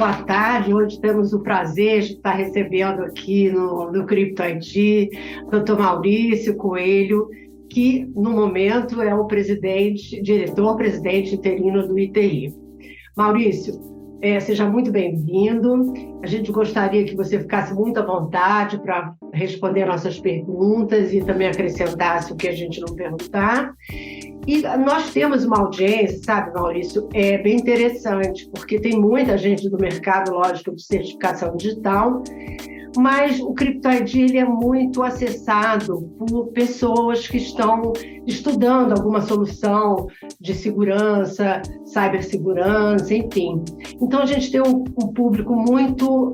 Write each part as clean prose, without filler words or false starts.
boa tarde. Hoje temos o prazer de estar recebendo aqui no Crypto ID o Dr. Maurício Coelho, que no momento é o diretor-presidente interino do ITI. Maurício, seja muito bem-vindo. A gente gostaria que você ficasse muito à vontade para responder nossas perguntas e também acrescentasse o que a gente não perguntar. E nós temos uma audiência, sabe, Maurício, bem interessante, porque tem muita gente do mercado, lógico, de certificação digital, mas o Crypto ID ele é muito acessado por pessoas que estão estudando alguma solução de segurança, cibersegurança, enfim. Então, a gente tem um público muito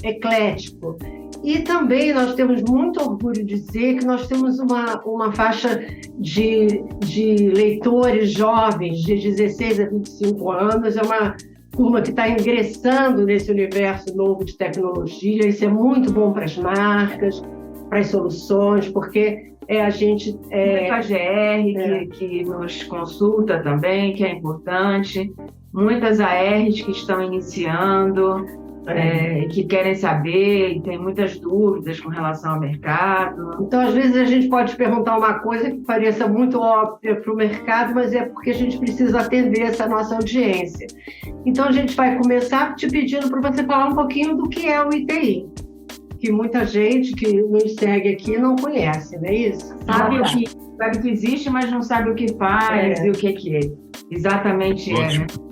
eclético. E também nós temos muito orgulho de dizer que nós temos uma faixa de leitores jovens de 16 a 25 anos, é uma turma que está ingressando nesse universo novo de tecnologia. Isso é muito bom para as marcas, para as soluções, porque a gente... Muito AGR que nos consulta também, que é importante, muitas ARs que estão iniciando, que querem saber e tem muitas dúvidas com relação ao mercado. Então, às vezes, a gente pode perguntar uma coisa que pareça muito óbvia para o mercado, mas é porque a gente precisa atender essa nossa audiência. Então, a gente vai começar te pedindo para você falar um pouquinho do que é o ITI, que muita gente que nos segue aqui não conhece, não é isso? Sabe que existe, mas não sabe o que faz e o que é. Exatamente. Ótimo.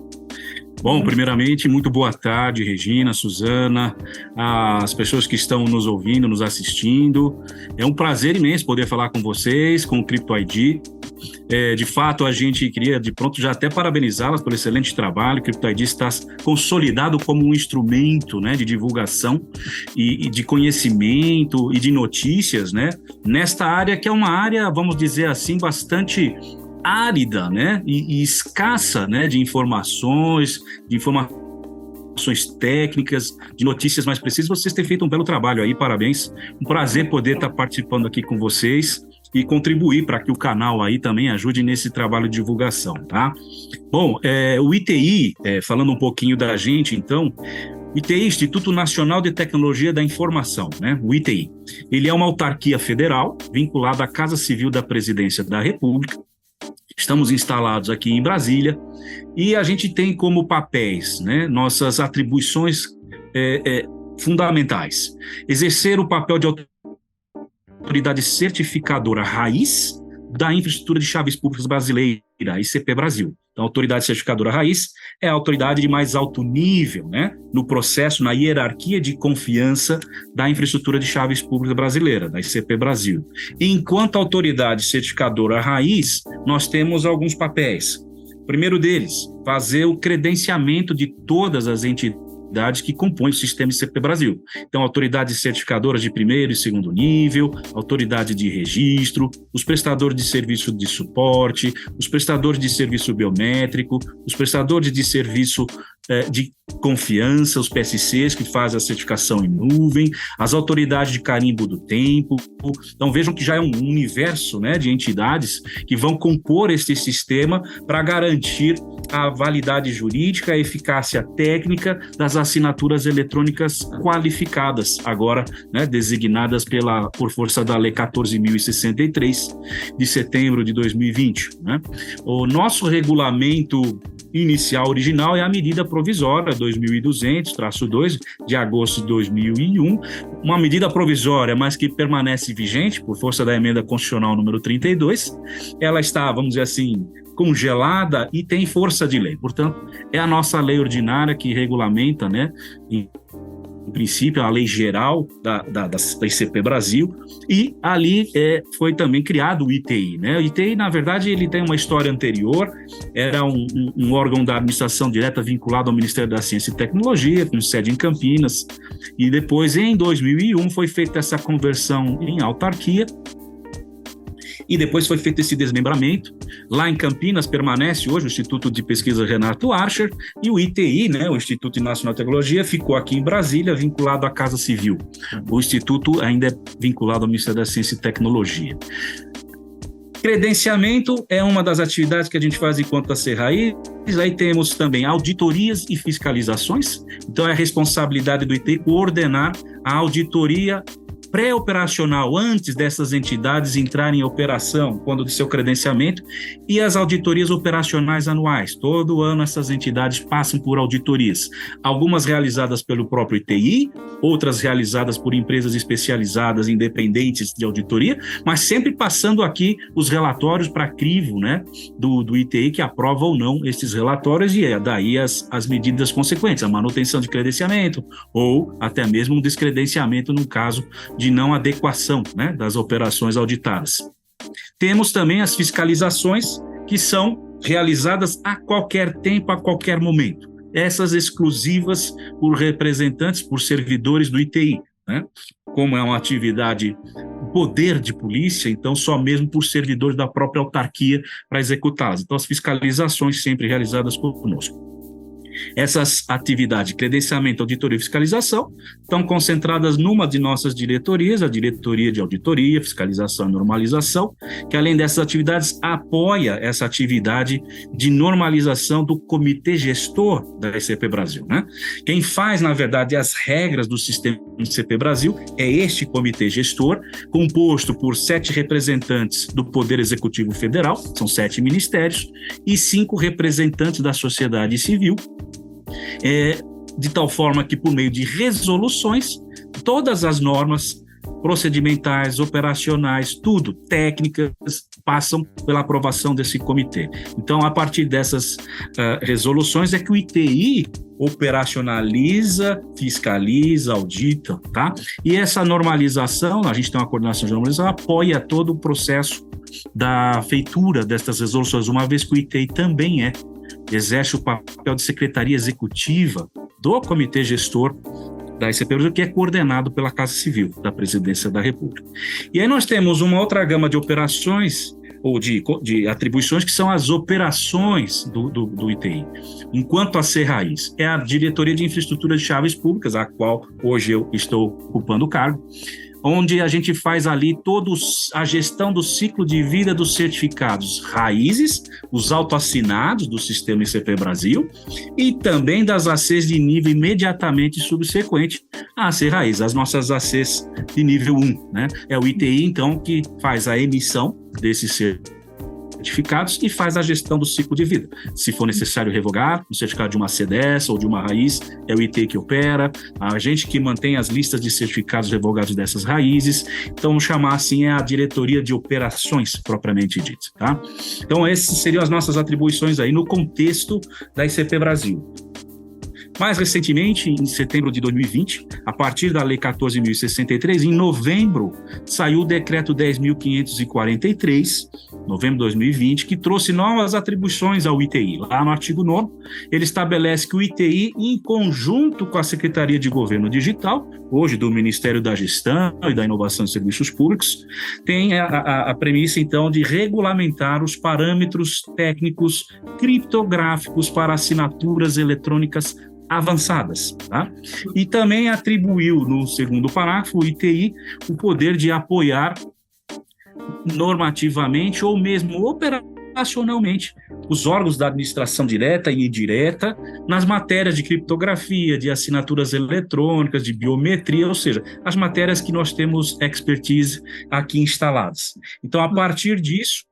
Bom, primeiramente, muito boa tarde, Regina, Suzana, as pessoas que estão nos ouvindo, nos assistindo. É um prazer imenso poder falar com vocês, com o Crypto ID. De fato, a gente queria, de pronto, já até parabenizá-las pelo excelente trabalho. O Crypto ID está consolidado como um instrumento, né, de divulgação e de conhecimento e de notícias, né, nesta área que é uma área, vamos dizer assim, bastante árida, né, e escassa, né, de informações técnicas, de notícias mais precisas. Vocês têm feito um belo trabalho aí, parabéns. Um prazer poder estar participando aqui com vocês e contribuir para que o canal aí também ajude nesse trabalho de divulgação, tá? Bom, o ITI, falando um pouquinho da gente, então, ITI, Instituto Nacional de Tecnologia da Informação, né? O ITI. Ele é uma autarquia federal vinculada à Casa Civil da Presidência da República. Estamos instalados aqui em Brasília e a gente tem como papéis, né, nossas atribuições fundamentais. Exercer o papel de autoridade certificadora raiz da infraestrutura de chaves públicas brasileira, ICP Brasil. Então, a autoridade certificadora raiz é a autoridade de mais alto nível, né, no processo, na hierarquia de confiança da infraestrutura de chaves públicas brasileira, da ICP Brasil. Enquanto autoridade certificadora raiz, nós temos alguns papéis. O primeiro deles, fazer o credenciamento de todas as entidades que compõem o sistema ICP Brasil. Então, autoridades certificadoras de primeiro e segundo nível, autoridade de registro, os prestadores de serviço de suporte, os prestadores de serviço biométrico, os prestadores de serviço de confiança, os PSCs que fazem a certificação em nuvem, as autoridades de carimbo do tempo. Então, vejam que já é um universo, né, de entidades que vão compor esse sistema para garantir a validade jurídica, a eficácia técnica das assinaturas eletrônicas qualificadas, agora, né, designadas por força da Lei 14.063, de setembro de 2020. Né? O nosso regulamento inicial original é a medida provisória 2200-2 de agosto de 2001, uma medida provisória, mas que permanece vigente por força da emenda constitucional número 32. Ela está, vamos dizer assim, congelada e tem força de lei. Portanto, é a nossa lei ordinária que regulamenta, né, em princípio, a lei geral da ICP Brasil, e ali foi também criado o ITI. Né? O ITI, na verdade, ele tem uma história anterior, era um órgão da administração direta vinculado ao Ministério da Ciência e Tecnologia, com sede em Campinas, e depois, em 2001, foi feita essa conversão em autarquia, e depois foi feito esse desmembramento. Lá em Campinas permanece hoje o Instituto de Pesquisa Renato Archer, e o ITI, né, o Instituto Nacional de Tecnologia, ficou aqui em Brasília, vinculado à Casa Civil. O Instituto ainda é vinculado ao Ministério da Ciência e Tecnologia. Credenciamento é uma das atividades que a gente faz enquanto a Serraí, aí temos também auditorias e fiscalizações. Então, é a responsabilidade do ITI coordenar a auditoria pré-operacional, antes dessas entidades entrarem em operação, quando do seu credenciamento, e as auditorias operacionais anuais. Todo ano essas entidades passam por auditorias, algumas realizadas pelo próprio ITI, outras realizadas por empresas especializadas independentes de auditoria, mas sempre passando aqui os relatórios para crivo, né, do ITI, que aprova ou não esses relatórios, e daí as medidas consequentes, a manutenção de credenciamento, ou até mesmo um descredenciamento no caso de não adequação, né, das operações auditadas. Temos também as fiscalizações, que são realizadas a qualquer tempo, a qualquer momento. Essas exclusivas por representantes, por servidores do ITI, né? Como é uma atividade poder de polícia, então só mesmo por servidores da própria autarquia para executá-las. Então, as fiscalizações sempre realizadas conosco. Essas atividades, credenciamento, auditoria e fiscalização, estão concentradas numa de nossas diretorias, a Diretoria de Auditoria, Fiscalização e Normalização, que além dessas atividades, apoia essa atividade de normalização do Comitê Gestor da ICP Brasil, né? Quem faz, na verdade, as regras do sistema ICP Brasil é este Comitê Gestor, composto por 7 representantes do Poder Executivo Federal, são 7 ministérios, e 5 representantes da sociedade civil, de tal forma que, por meio de resoluções, todas as normas procedimentais, operacionais, tudo, técnicas, passam pela aprovação desse comitê. Então, a partir dessas resoluções é que o ITI operacionaliza, fiscaliza, audita, tá? E essa normalização, a gente tem uma coordenação de normalização, apoia todo o processo da feitura dessas resoluções, uma vez que o ITI também exerce o papel de secretaria executiva do Comitê Gestor da ICP, que é coordenado pela Casa Civil da Presidência da República. E aí nós temos uma outra gama de operações ou de atribuições que são as operações do ITI. Enquanto a Serraiz é a Diretoria de Infraestrutura de Chaves Públicas, a qual hoje eu estou ocupando o cargo, onde a gente faz ali toda a gestão do ciclo de vida dos certificados raízes, os autoassinados do sistema ICP Brasil, e também das ACs de nível imediatamente subsequente à AC raiz, as nossas ACs de nível 1, né? É o ITI, então, que faz a emissão desses certificados e faz a gestão do ciclo de vida. Se for necessário revogar o certificado de uma CDS ou de uma raiz, é o ITI que opera, a gente que mantém as listas de certificados revogados dessas raízes. Então, vamos chamar assim, é a diretoria de operações propriamente dita, tá? Então, essas seriam as nossas atribuições aí no contexto da ICP Brasil. Mais recentemente, em setembro de 2020, a partir da Lei 14.063, em novembro, saiu o Decreto 10.543, novembro de 2020, que trouxe novas atribuições ao ITI. Lá no artigo 9º, ele estabelece que o ITI, em conjunto com a Secretaria de Governo Digital, hoje do Ministério da Gestão e da Inovação de Serviços Públicos, tem a premissa, então, de regulamentar os parâmetros técnicos criptográficos para assinaturas eletrônicas avançadas, tá? E também atribuiu, no segundo parágrafo, o ITI, o poder de apoiar normativamente ou mesmo operacionalmente os órgãos da administração direta e indireta nas matérias de criptografia, de assinaturas eletrônicas, de biometria, ou seja, as matérias que nós temos expertise aqui instaladas. Então, a partir disso,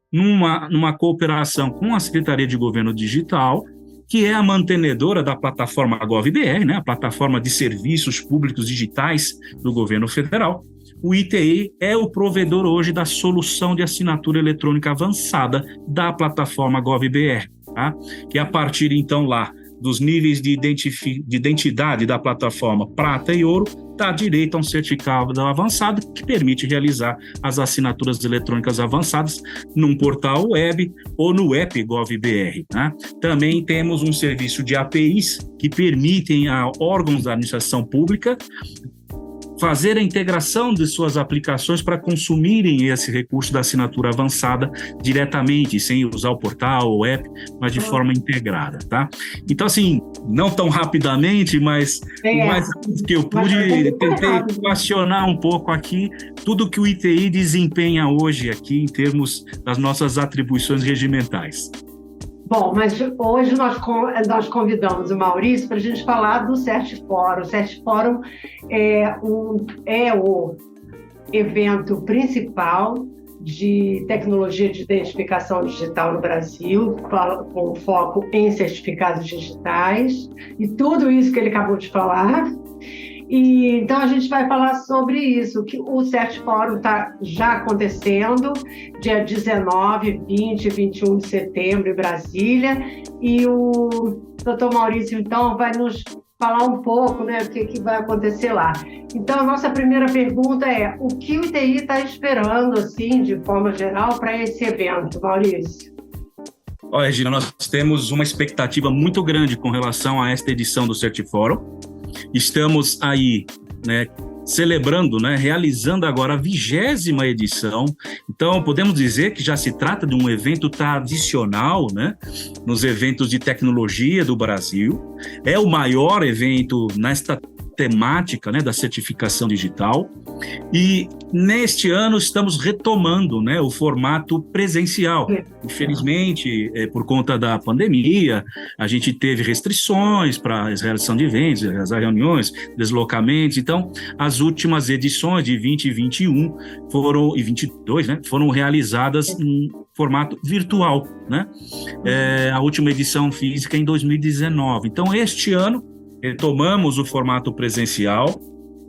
numa cooperação com a Secretaria de Governo Digital, que é a mantenedora da plataforma GovBR, né, a plataforma de serviços públicos digitais do governo federal, o ITI é o provedor hoje da solução de assinatura eletrônica avançada da plataforma GovBR, tá? Que a partir, então, lá dos níveis de identidade da plataforma prata e ouro, dá direito a um certificado avançado que permite realizar as assinaturas eletrônicas avançadas num portal web ou no app GovBR, né? Também temos um serviço de APIs que permitem a órgãos da administração pública fazer a integração de suas aplicações para consumirem esse recurso da assinatura avançada diretamente, sem usar o portal ou app, mas de forma integrada, tá? Então, assim, não tão rapidamente, mas o mais que eu pude, tentei equacionar um pouco aqui tudo que o ITI desempenha hoje aqui em termos das nossas atribuições regimentais. Bom, mas hoje nós convidamos o Maurício para a gente falar do CertFórum. O CertFórum é o evento principal de tecnologia de identificação digital no Brasil, com foco em certificados digitais, e tudo isso que ele acabou de falar. E, então, a gente vai falar sobre isso, que o CertFórum está já acontecendo, dia 19, 20 e 21 de setembro em Brasília, e o Dr. Maurício, então, vai nos falar um pouco, né, o que vai acontecer lá. Então, a nossa primeira pergunta é: o que o ITI está esperando, assim, de forma geral, para esse evento, Maurício? Olha, Regina, nós temos uma expectativa muito grande com relação a esta edição do CertFórum. Estamos aí, né, celebrando, né, realizando agora a 20ª edição. Então, podemos dizer que já se trata de um evento tradicional, né, nos eventos de tecnologia do Brasil. É o maior evento nesta temática, né, da certificação digital. E neste ano estamos retomando, né, o formato presencial. Infelizmente, por conta da pandemia, a gente teve restrições para a realização de eventos, as reuniões, deslocamentos. Então, as últimas edições de 20 e 21 e 22, né, foram realizadas em formato virtual, né? A última edição física em 2019. Então, este ano retomamos o formato presencial.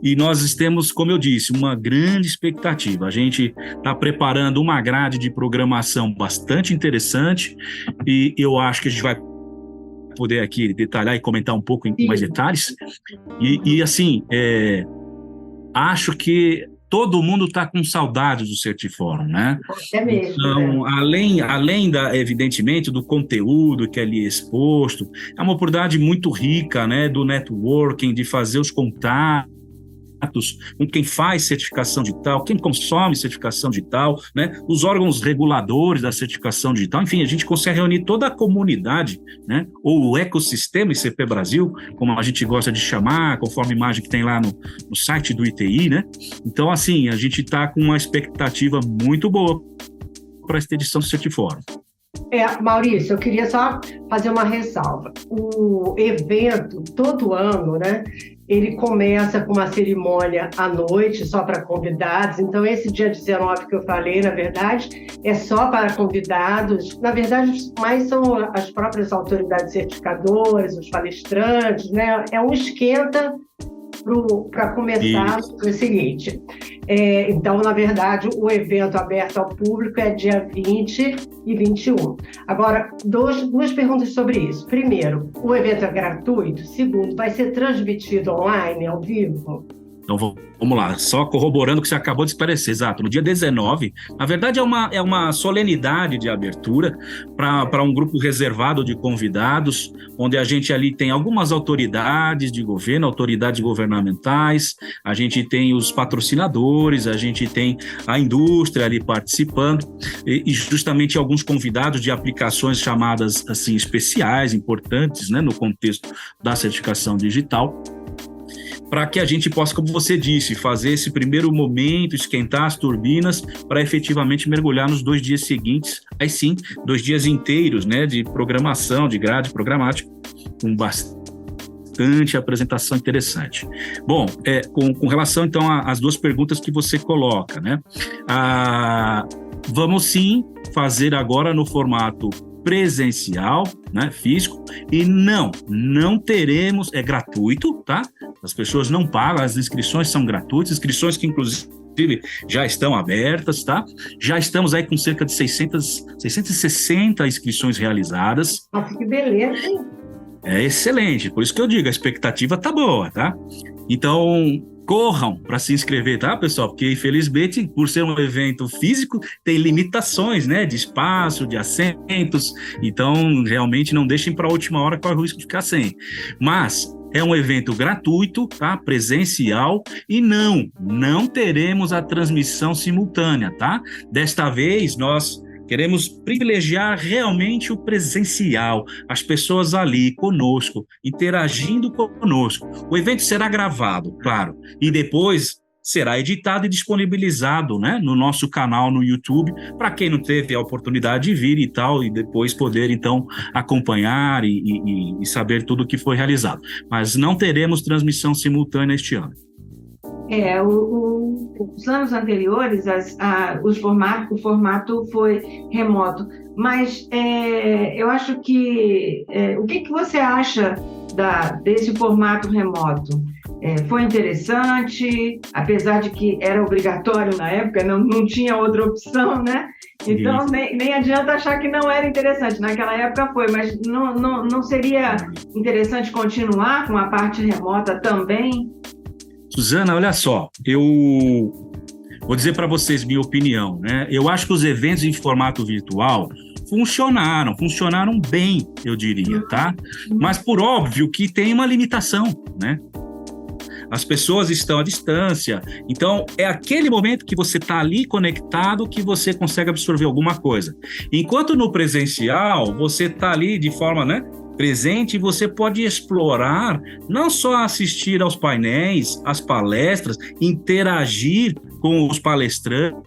E nós temos, como eu disse, uma grande expectativa. A gente está preparando uma grade de programação bastante interessante e eu acho que a gente vai poder aqui detalhar e comentar um pouco em mais detalhes. E assim, acho que todo mundo está com saudades do CertFórum, né? É mesmo. Então, além evidentemente, do conteúdo que é ali exposto, é uma oportunidade muito rica, né, do networking, de fazer os contatos com quem faz certificação digital, quem consome certificação digital, né, os órgãos reguladores da certificação digital. Enfim, a gente consegue reunir toda a comunidade, né, ou o ecossistema ICP Brasil, como a gente gosta de chamar, conforme a imagem que tem lá no site do ITI, né? Então, assim, a gente está com uma expectativa muito boa para esta edição do CertFórum. Maurício, eu queria só fazer uma ressalva. O evento, todo ano, né, ele começa com uma cerimônia à noite, só para convidados. Então, esse dia 19 que eu falei, na verdade, é só para convidados. Na verdade, mais são as próprias autoridades certificadoras, os palestrantes, né? É um esquenta para começar o seguinte. Então, na verdade, o evento aberto ao público é dia 20 e 21. Agora, duas perguntas sobre isso. Primeiro, o evento é gratuito? Segundo, vai ser transmitido online, ao vivo? Então, vamos lá, só corroborando o que você acabou de esclarecer, exato. No dia 19, na verdade é uma solenidade de abertura para um grupo reservado de convidados, onde a gente ali tem algumas autoridades de governo, autoridades governamentais, a gente tem os patrocinadores, a gente tem a indústria ali participando, e justamente alguns convidados de aplicações chamadas assim especiais, importantes, né, no contexto da certificação digital, para que a gente possa, como você disse, fazer esse primeiro momento, esquentar as turbinas, para efetivamente mergulhar nos 2 dias seguintes, aí sim, 2 dias inteiros, né, de programação, de grade programática, com bastante apresentação interessante. Bom, com relação, então, às 2 perguntas que você coloca, né, vamos sim fazer agora no formato presencial, né, físico, e não teremos, é gratuito, tá? As pessoas não pagam, as inscrições são gratuitas, inscrições que inclusive já estão abertas, tá? Já estamos aí com cerca de 660 inscrições realizadas. Nossa, que beleza, hein? É excelente, por isso que eu digo, a expectativa tá boa, tá? Então, corram para se inscrever, tá, pessoal? Porque, infelizmente, por ser um evento físico, tem limitações, né, de espaço, de assentos. Então, realmente, não deixem para a última hora, corre o risco de ficar sem. Mas é um evento gratuito, tá, presencial, e não teremos a transmissão simultânea, tá? Desta vez, nós queremos privilegiar realmente o presencial, as pessoas ali conosco, interagindo conosco. O evento será gravado, claro, e depois será editado e disponibilizado, né, no nosso canal no YouTube, para quem não teve a oportunidade de vir e tal, e depois poder, então, acompanhar e saber tudo o que foi realizado. Mas não teremos transmissão simultânea este ano. Os anos anteriores, o formato foi remoto, mas eu acho que... o que você acha desse formato remoto? Foi interessante, apesar de que era obrigatório na época, não tinha outra opção, né? Então, nem adianta achar que não era interessante. Naquela época foi, mas não seria interessante continuar com a parte remota também? Suzana, olha só, eu vou dizer para vocês minha opinião, né? Eu acho que os eventos em formato virtual funcionaram bem, eu diria, tá? Mas por óbvio que tem uma limitação, né? As pessoas estão à distância, então é aquele momento que você está ali conectado que você consegue absorver alguma coisa. Enquanto no presencial, você está ali de forma, né, presente, você pode explorar, não só assistir aos painéis, às palestras, interagir com os palestrantes,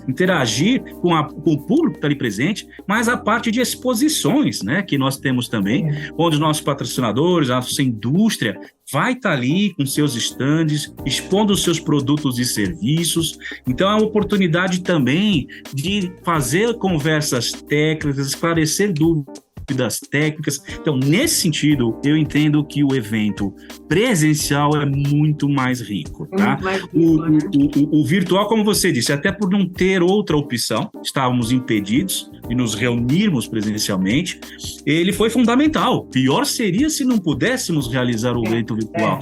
interagir com o público que está ali presente, mas a parte de exposições, né, que nós temos também, onde os nossos patrocinadores, a nossa indústria vai estar ali com seus estandes, expondo os seus produtos e serviços. Então é uma oportunidade também de fazer conversas técnicas, esclarecer dúvidas técnicas. Então, nesse sentido, eu entendo que o evento presencial é muito mais rico, tá? O virtual, como você disse, até por não ter outra opção, estávamos impedidos de nos reunirmos presencialmente, ele foi fundamental. Pior seria se não pudéssemos realizar o evento virtual.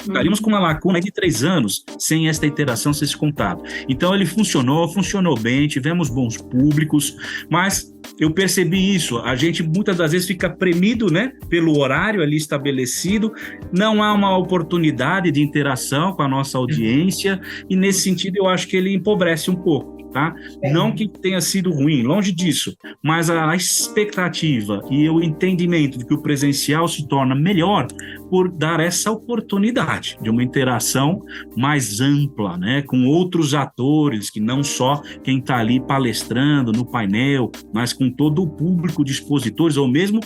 Ficaríamos com uma lacuna de 3 anos sem esta interação, sem esse contato. Então, ele funcionou bem, tivemos bons públicos, mas eu percebi isso, a gente muitas das vezes fica premido, né, pelo horário ali estabelecido, não há uma oportunidade de interação com a nossa audiência, e nesse sentido eu acho que ele empobrece um pouco. Tá? Não que tenha sido ruim, longe disso, mas a expectativa e o entendimento de que o presencial se torna melhor por dar essa oportunidade de uma interação mais ampla, né, com outros atores, que não só quem está ali palestrando no painel, mas com todo o público de expositores, ou mesmo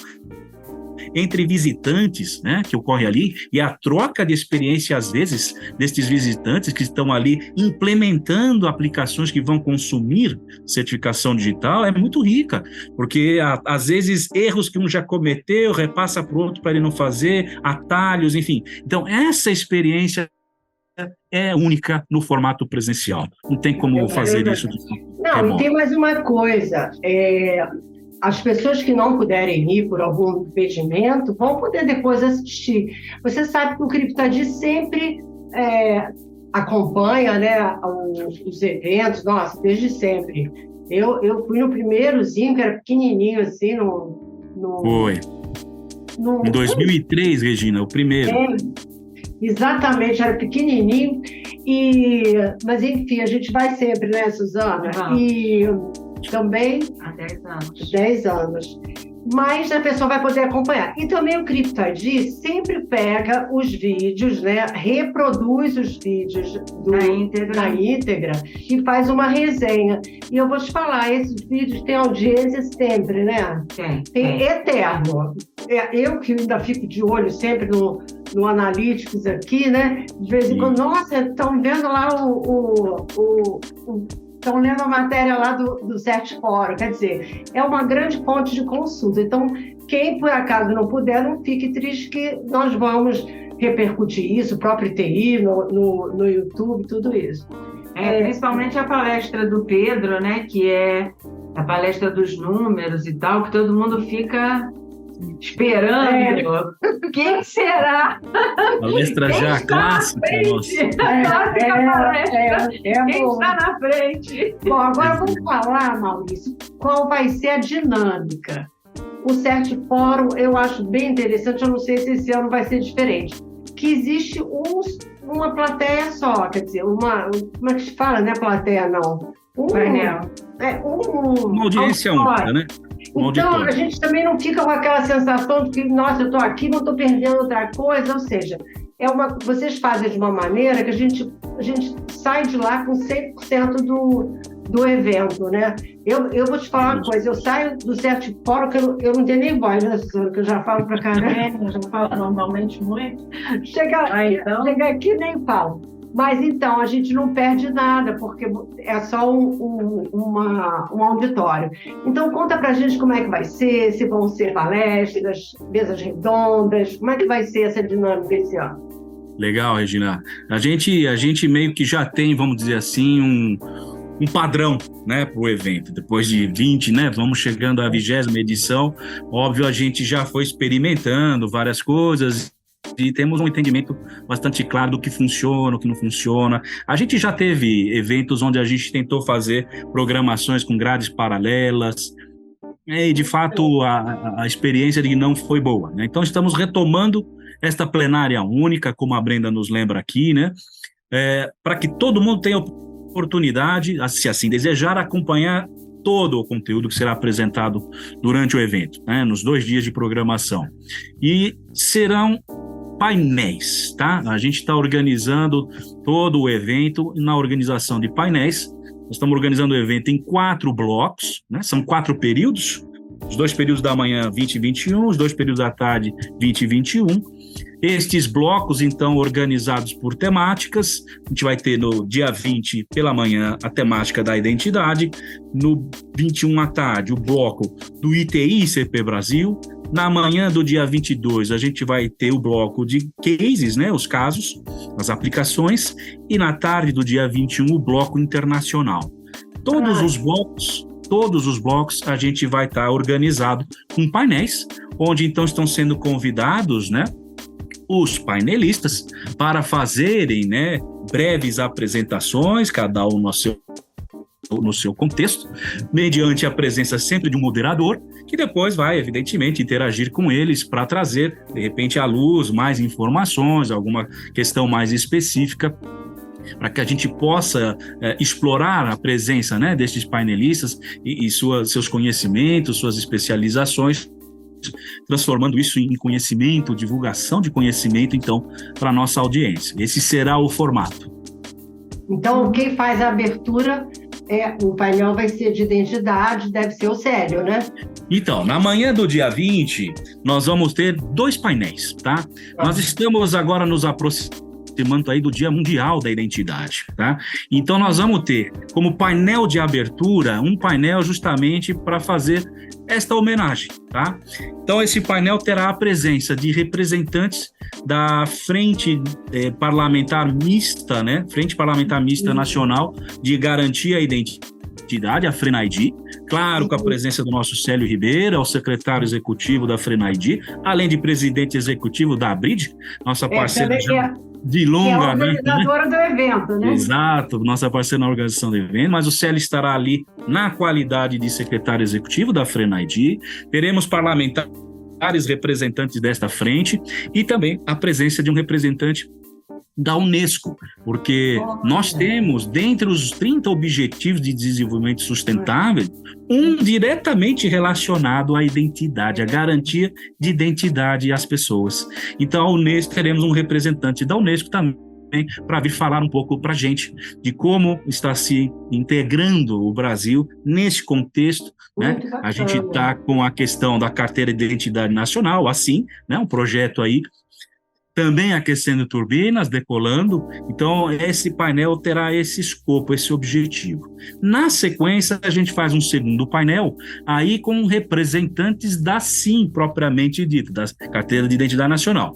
entre visitantes, né, que ocorre ali, e a troca de experiência, às vezes, destes visitantes que estão ali implementando aplicações que vão consumir certificação digital, é muito rica, porque, às vezes, erros que um já cometeu, repassa para o outro para ele não fazer, atalhos, enfim. Então, essa experiência é única no formato presencial. Não tem como fazer isso de forma remota. E tem mais uma coisa, as pessoas que não puderem ir por algum impedimento vão poder depois assistir. Você sabe que o CryptoID sempre acompanha, né, os eventos, nossa, desde sempre. Eu fui no primeirozinho, que era pequenininho, assim, Foi. Em 2003, Regina, o primeiro. Exatamente, era pequenininho. Mas, enfim, a gente vai sempre, né, Suzana? E também há 10 anos. 10 anos. Mas a pessoa vai poder acompanhar. E também o CryptoID sempre pega os vídeos, né? Reproduz os vídeos na íntegra e faz uma resenha. E eu vou te falar, esses vídeos têm audiência sempre, né? Tem eterno. Eu que ainda fico de olho sempre no Analytics aqui, né? De vez em quando, nossa, estão vendo lá estão lendo a matéria lá do Certifórum, quer dizer, é uma grande fonte de consulta. Então, quem por acaso não puder, não fique triste que nós vamos repercutir isso, o próprio TI, no YouTube, tudo isso. Principalmente a palestra do Pedro, né, que é a palestra dos números e tal, que todo mundo fica esperando. Quem será? Palestra já clássica. Quem está na frente? Bom, agora vamos falar, Maurício, qual vai ser a dinâmica. O Certifórum eu acho bem interessante, eu não sei se esse ano vai ser diferente, que existe uma plateia só, quer dizer, como é que se fala, né, plateia não? Painel. Uma audiência única, né? Então, a gente também não fica com aquela sensação de que, nossa, eu estou aqui, não estou perdendo outra coisa. Ou seja, vocês fazem de uma maneira que a gente sai de lá com 100% do evento, né? Eu vou te falar uma coisa, eu saio do Certi Fórum que eu não tenho nem voz, né, Suzana, que eu já falo pra caramba. Eu já falo normalmente muito. Chega aqui nem falo. Mas então, a gente não perde nada, porque é só um auditório. Então, conta pra gente como é que vai ser, se vão ser palestras, mesas redondas, como é que vai ser essa dinâmica esse ano? Legal, Regina. A gente meio que já tem, vamos dizer assim, um padrão, né, para o evento. Depois de 20, né, vamos chegando à 20ª edição. Óbvio, a gente já foi experimentando várias coisas e temos um entendimento bastante claro do que funciona, o que não funciona. A gente já teve eventos onde a gente tentou fazer programações com grades paralelas, e de fato a experiência não foi boa, né? Então estamos retomando esta plenária única, como a Brenda nos lembra aqui, né, para que todo mundo tenha oportunidade, se assim desejar, acompanhar todo o conteúdo que será apresentado durante o evento, né, nos 2 dias de programação. E serão painéis, tá? A gente está organizando todo o evento na organização de painéis. Nós estamos organizando o evento em 4 blocos, né? São 4 períodos, os 2 períodos da manhã 20 e 21, os 2 períodos da tarde 20 e 21. Estes blocos, então, organizados por temáticas. A gente vai ter no dia 20, pela manhã, a temática da identidade. No 21 à tarde, o bloco do ITI ICP Brasil. Na manhã do dia 22, a gente vai ter o bloco de cases, né, os casos, as aplicações. E na tarde do dia 21, o bloco internacional. Todos os blocos a gente vai estar organizado com painéis, onde então estão sendo convidados, né, os painelistas para fazerem, né, breves apresentações, cada um no seu contexto, mediante a presença sempre de um moderador, que depois vai, evidentemente, interagir com eles para trazer, de repente, à luz mais informações, alguma questão mais específica, para que a gente possa explorar a presença, né, destes painelistas e seus conhecimentos, suas especializações, transformando isso em conhecimento, divulgação de conhecimento, então, para a nossa audiência. Esse será o formato. Então, quem faz a abertura, o painel vai ser de identidade, deve ser o Célio, né? Então, na manhã do dia 20, nós vamos ter 2 painéis, tá? Nós estamos agora nos aproximando aí do Dia Mundial da Identidade, tá? Então, nós vamos ter como painel de abertura, um painel justamente para fazer esta homenagem, tá? Então, esse painel terá a presença de representantes da Frente Parlamentar Mista, né? Frente Parlamentar Mista Nacional de Garantia à Identidade, a FRENAIDI, claro, com a presença do nosso Célio Ribeiro, o secretário executivo da FRENAIDI, além de presidente executivo da ABRID, nossa parceira de longa, é a organizadora, né, do evento, né? Exato, nossa parceira na organização do evento, mas o Célio estará ali na qualidade de secretário executivo da FRENAIDI. Teremos parlamentares representantes desta frente e também a presença de um representante da Unesco, porque nós temos, dentre os 30 Objetivos de Desenvolvimento Sustentável, um diretamente relacionado à identidade, à garantia de identidade às pessoas. Então, a Unesco, teremos um representante da Unesco também para vir falar um pouco para a gente de como está se integrando o Brasil nesse contexto, né? A gente está com a questão da Carteira de Identidade Nacional, assim, né? Um projeto aí também aquecendo turbinas, decolando. Então, esse painel terá esse escopo, esse objetivo. Na sequência, a gente faz um segundo painel, aí com representantes da SIM, propriamente dito, da Carteira de Identidade Nacional.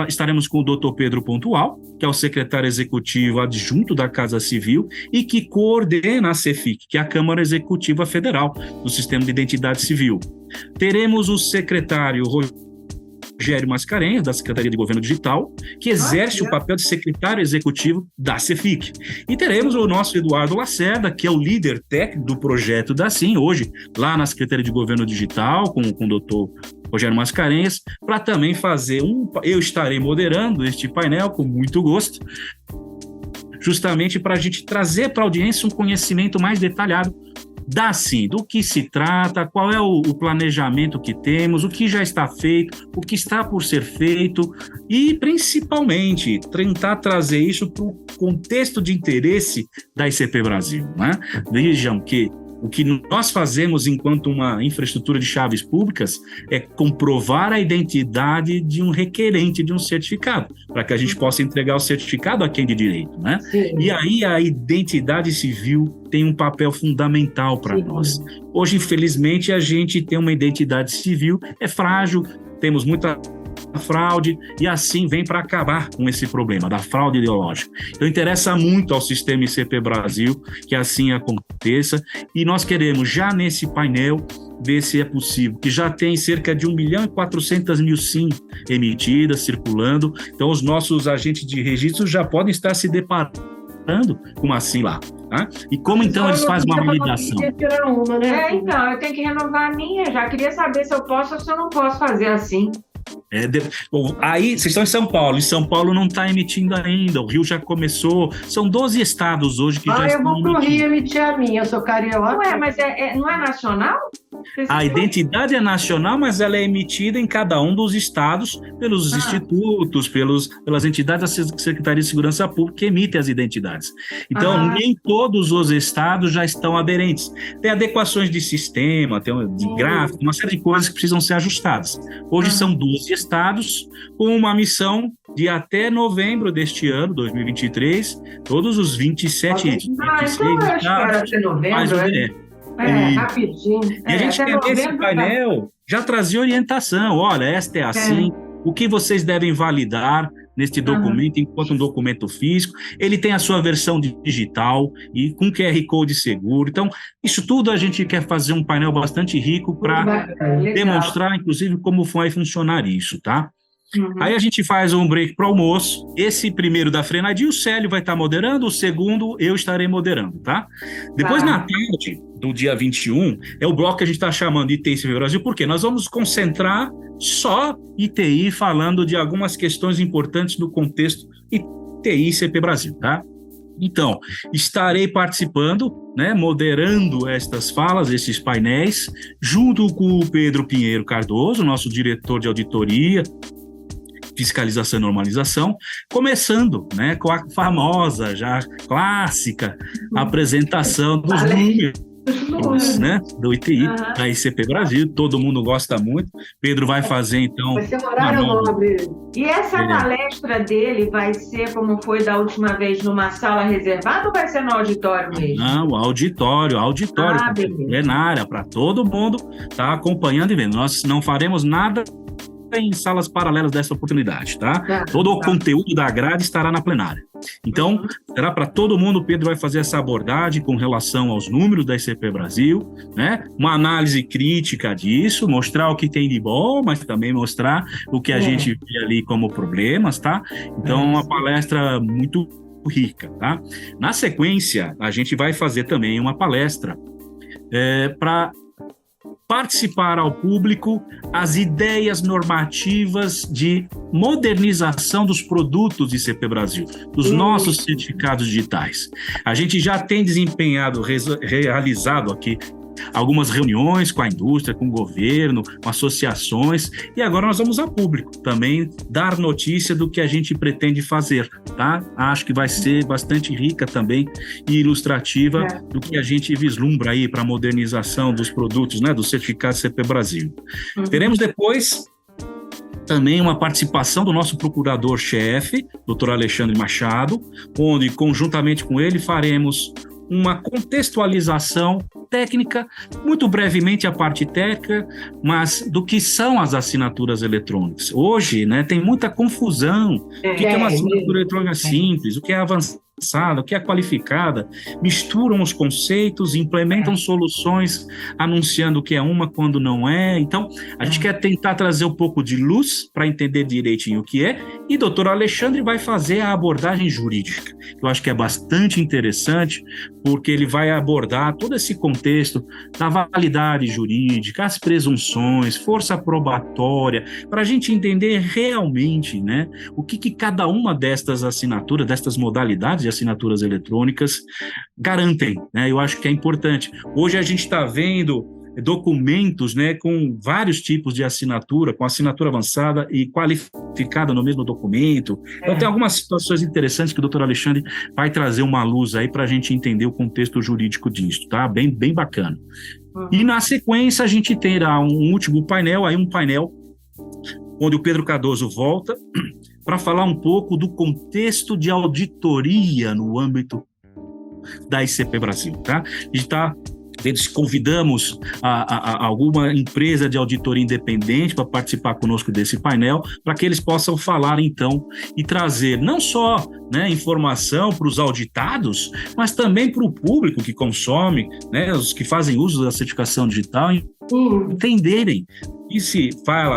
Estaremos com o Dr. Pedro Pontual, que é o secretário executivo adjunto da Casa Civil e que coordena a CEFIC, que é a Câmara Executiva Federal do Sistema de Identidade Civil. Teremos o secretário Rogério Mascarenhas, da Secretaria de Governo Digital, que exerce o papel de secretário executivo da CEFIC. E teremos o nosso Eduardo Lacerda, que é o líder técnico do projeto da SIM, hoje, lá na Secretaria de Governo Digital, com o doutor Rogério Mascarenhas, para também fazer eu estarei moderando este painel, com muito gosto, justamente para a gente trazer para a audiência um conhecimento mais detalhado dá sim, do que se trata, qual é o planejamento que temos, o que já está feito, o que está por ser feito e, principalmente, tentar trazer isso para o contexto de interesse da ICP Brasil, né? Vejam que o que nós fazemos enquanto uma infraestrutura de chaves públicas é comprovar a identidade de um requerente de um certificado, para que a gente possa entregar o certificado a quem de direito, né? Sim. E aí a identidade civil tem um papel fundamental para nós. Hoje, infelizmente, a gente tem uma identidade civil, é frágil, temos muita fraude, e assim vem para acabar com esse problema da fraude ideológica. Então interessa muito ao sistema ICP Brasil que assim aconteça, e nós queremos já nesse painel ver se é possível, que já tem cerca de 1.400.000 SIM emitidas, circulando, então os nossos agentes de registro já podem estar se deparando com uma SIM lá. Tá? E como então eles fazem uma validação? Então, eu tenho que renovar a minha, já queria saber se eu posso ou se eu não posso fazer assim. Aí, vocês estão em São Paulo não está emitindo ainda, o Rio já começou, são 12 estados hoje que já estão emitindo. Eu vou para o Rio emitir a minha, eu sou carioca. Ué, mas não é nacional? A identidade é nacional, mas ela é emitida em cada um dos estados pelos institutos, pelas entidades da Secretaria de Segurança Pública que emitem as identidades. Então, nem todos os estados já estão aderentes. Tem adequações de sistema, de gráfico, uma série de coisas que precisam ser ajustadas. Hoje são 12 estados com uma missão de até novembro deste ano, 2023, todos os 27, 26 estados. Rapidinho. E a gente quer nesse painel já trazer orientação. Olha, esta é assim, o que vocês devem validar neste documento enquanto um documento físico. Ele tem a sua versão digital e com QR Code seguro. Então, isso tudo a gente quer fazer um painel bastante rico para demonstrar, inclusive, como vai funcionar isso, tá? Aí a gente faz um break para o almoço. Esse primeiro da Frenadio, o Célio vai estar moderando, o segundo eu estarei moderando, tá? Depois, na tarde do dia 21, é o bloco que a gente está chamando de ITI ICP Brasil, porque nós vamos concentrar só ITI, falando de algumas questões importantes do contexto ITI ICP Brasil, tá? Então, estarei participando, né, moderando estas falas, esses painéis, junto com o Pedro Pinheiro Cardoso, nosso diretor de auditoria, fiscalização e normalização, começando, né, com a famosa, já clássica, apresentação dos números, né, do ITI, da ICP Brasil, todo mundo gosta muito. Pedro vai fazer, então... Vai ser horário nobre. E essa palestra dele vai ser, como foi da última vez, numa sala reservada ou vai ser no auditório mesmo? Não, auditório, plenária, para todo mundo estar acompanhando e vendo. Nós não faremos nada em salas paralelas dessa oportunidade, tá? Todo o conteúdo da grade estará na plenária. Então, será para todo mundo. O Pedro vai fazer essa abordagem com relação aos números da ICP Brasil, né? Uma análise crítica disso, mostrar o que tem de bom, mas também mostrar o que a gente vê ali como problemas, tá? Então, uma palestra muito rica, tá? Na sequência, a gente vai fazer também uma palestra para participar ao público as ideias normativas de modernização dos produtos ICP Brasil, dos nossos certificados digitais. A gente já tem realizado aqui algumas reuniões com a indústria, com o governo, com associações, e agora nós vamos a público também dar notícia do que a gente pretende fazer, tá? Acho que vai ser bastante rica também e ilustrativa do que a gente vislumbra aí para a modernização dos produtos, né, do certificado ICP Brasil. Teremos depois também uma participação do nosso procurador-chefe, Dr. Alexandre Machado, onde, conjuntamente com ele, faremos uma contextualização técnica, muito brevemente a parte técnica, mas do que são as assinaturas eletrônicas. Hoje, né, tem muita confusão. O que é uma assinatura eletrônica simples, o que é avançada, o que é qualificada, misturam os conceitos, implementam soluções anunciando que é uma quando não é. Então, a gente quer tentar trazer um pouco de luz para entender direitinho o que é, e o doutor Alexandre vai fazer a abordagem jurídica. Eu acho que é bastante interessante, porque ele vai abordar todo esse contexto da validade jurídica, as presunções, força probatória, para a gente entender realmente, né, o que cada uma destas assinaturas, destas modalidades de de assinaturas eletrônicas garantem, né? Eu acho que é importante. Hoje a gente está vendo documentos, né, com vários tipos de assinatura, com assinatura avançada e qualificada no mesmo documento. Então, tem algumas situações interessantes que o doutor Alexandre vai trazer uma luz aí para a gente entender o contexto jurídico disso, tá? Bem, bem bacana. E na sequência a gente terá um último painel, aí um painel onde o Pedro Cardoso volta para falar um pouco do contexto de auditoria no âmbito da ICP Brasil, tá? A gente convidamos alguma empresa de auditoria independente para participar conosco desse painel, para que eles possam falar, então, e trazer não só, né, informação para os auditados, mas também para o público que consome, né, os que fazem uso da certificação digital, entenderem.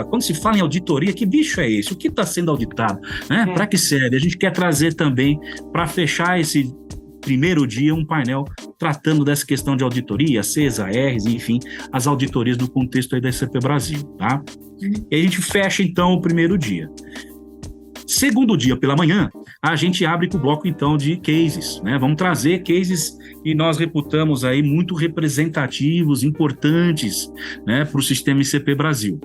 Quando se fala em auditoria, que bicho é esse? O que está sendo auditado? Né? Para que serve? A gente quer trazer também, para fechar esse primeiro dia, um painel tratando dessa questão de auditoria, CESARs, enfim, as auditorias no contexto aí da ICP Brasil, tá? E a gente fecha, então, o primeiro dia. Segundo dia, pela manhã, a gente abre com o bloco, então, de cases, né? Vamos trazer cases que nós reputamos aí muito representativos, importantes, né, para o sistema ICP Brasil.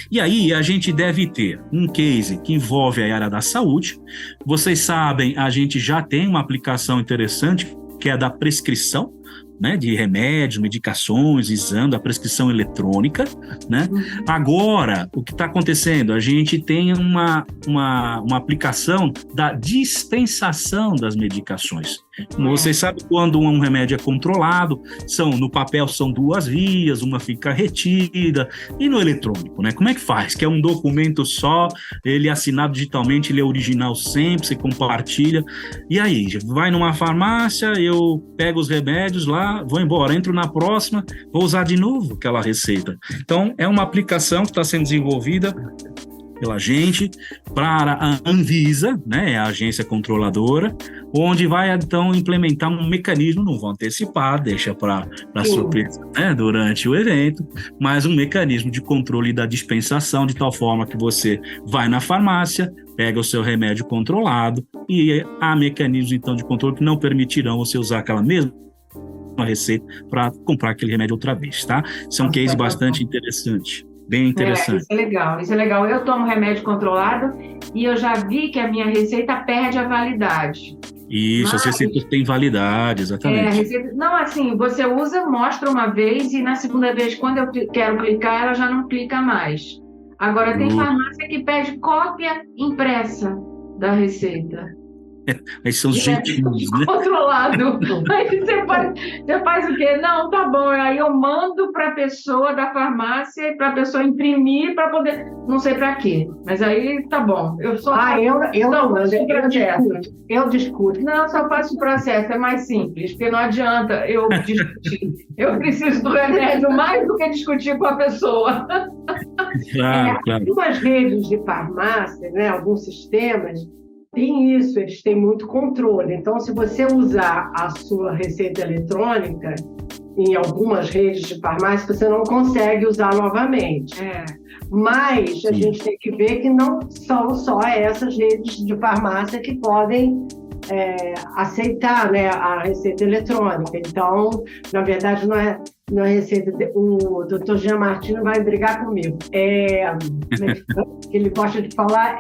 E aí a gente deve ter um case que envolve a área da saúde. Vocês sabem, a gente já tem uma aplicação interessante, que é a da prescrição, né, de remédios, medicações, exame, a prescrição eletrônica, né? Agora, o que está acontecendo? A gente tem uma aplicação da dispensação das medicações. Como vocês sabem, quando um remédio é controlado, no papel são 2 vias, uma fica retida, e no eletrônico, né? Como é que faz? Que é um documento só, ele é assinado digitalmente, ele é original sempre, você compartilha. E aí, vai numa farmácia, eu pego os remédios lá, vou embora, entro na próxima, vou usar de novo aquela receita. Então, é uma aplicação que está sendo desenvolvida pela gente para a Anvisa, né, a agência controladora, onde vai, então, implementar um mecanismo, não vou antecipar, deixa para surpresa, né, durante o evento, mas um mecanismo de controle da dispensação, de tal forma que você vai na farmácia, pega o seu remédio controlado e há mecanismos, então, de controle que não permitirão você usar aquela mesma receita para comprar aquele remédio outra vez, tá? Isso é um case bastante interessante. Bem interessante. Isso é legal. Eu tomo remédio controlado e eu já vi que a minha receita perde a validade. Isso, as receitas têm validade, exatamente. Não, assim, você usa, mostra uma vez e na segunda vez, quando eu quero clicar, ela já não clica mais. Agora, tem farmácia que pede cópia impressa da receita. Aí são os jeitinhos, né? Controlado. Aí você faz o quê? Não, tá bom. Aí eu mando para a pessoa da farmácia, para a pessoa imprimir, para poder... Não sei para quê. Mas aí tá bom. Eu discuto. Não, só faço o processo. É mais simples, porque não adianta eu discutir. Eu preciso do remédio mais do que discutir com a pessoa. Claro. Algumas redes de farmácia, né, alguns sistemas, tem isso, eles têm muito controle. Então, se você usar a sua receita eletrônica em algumas redes de farmácia, você não consegue usar novamente. Mas a gente tem que ver que não são só essas redes de farmácia que podem aceitar, né, a receita eletrônica. Então, na verdade, não é receita. O doutor Jean Martino vai brigar comigo. Ele gosta de falar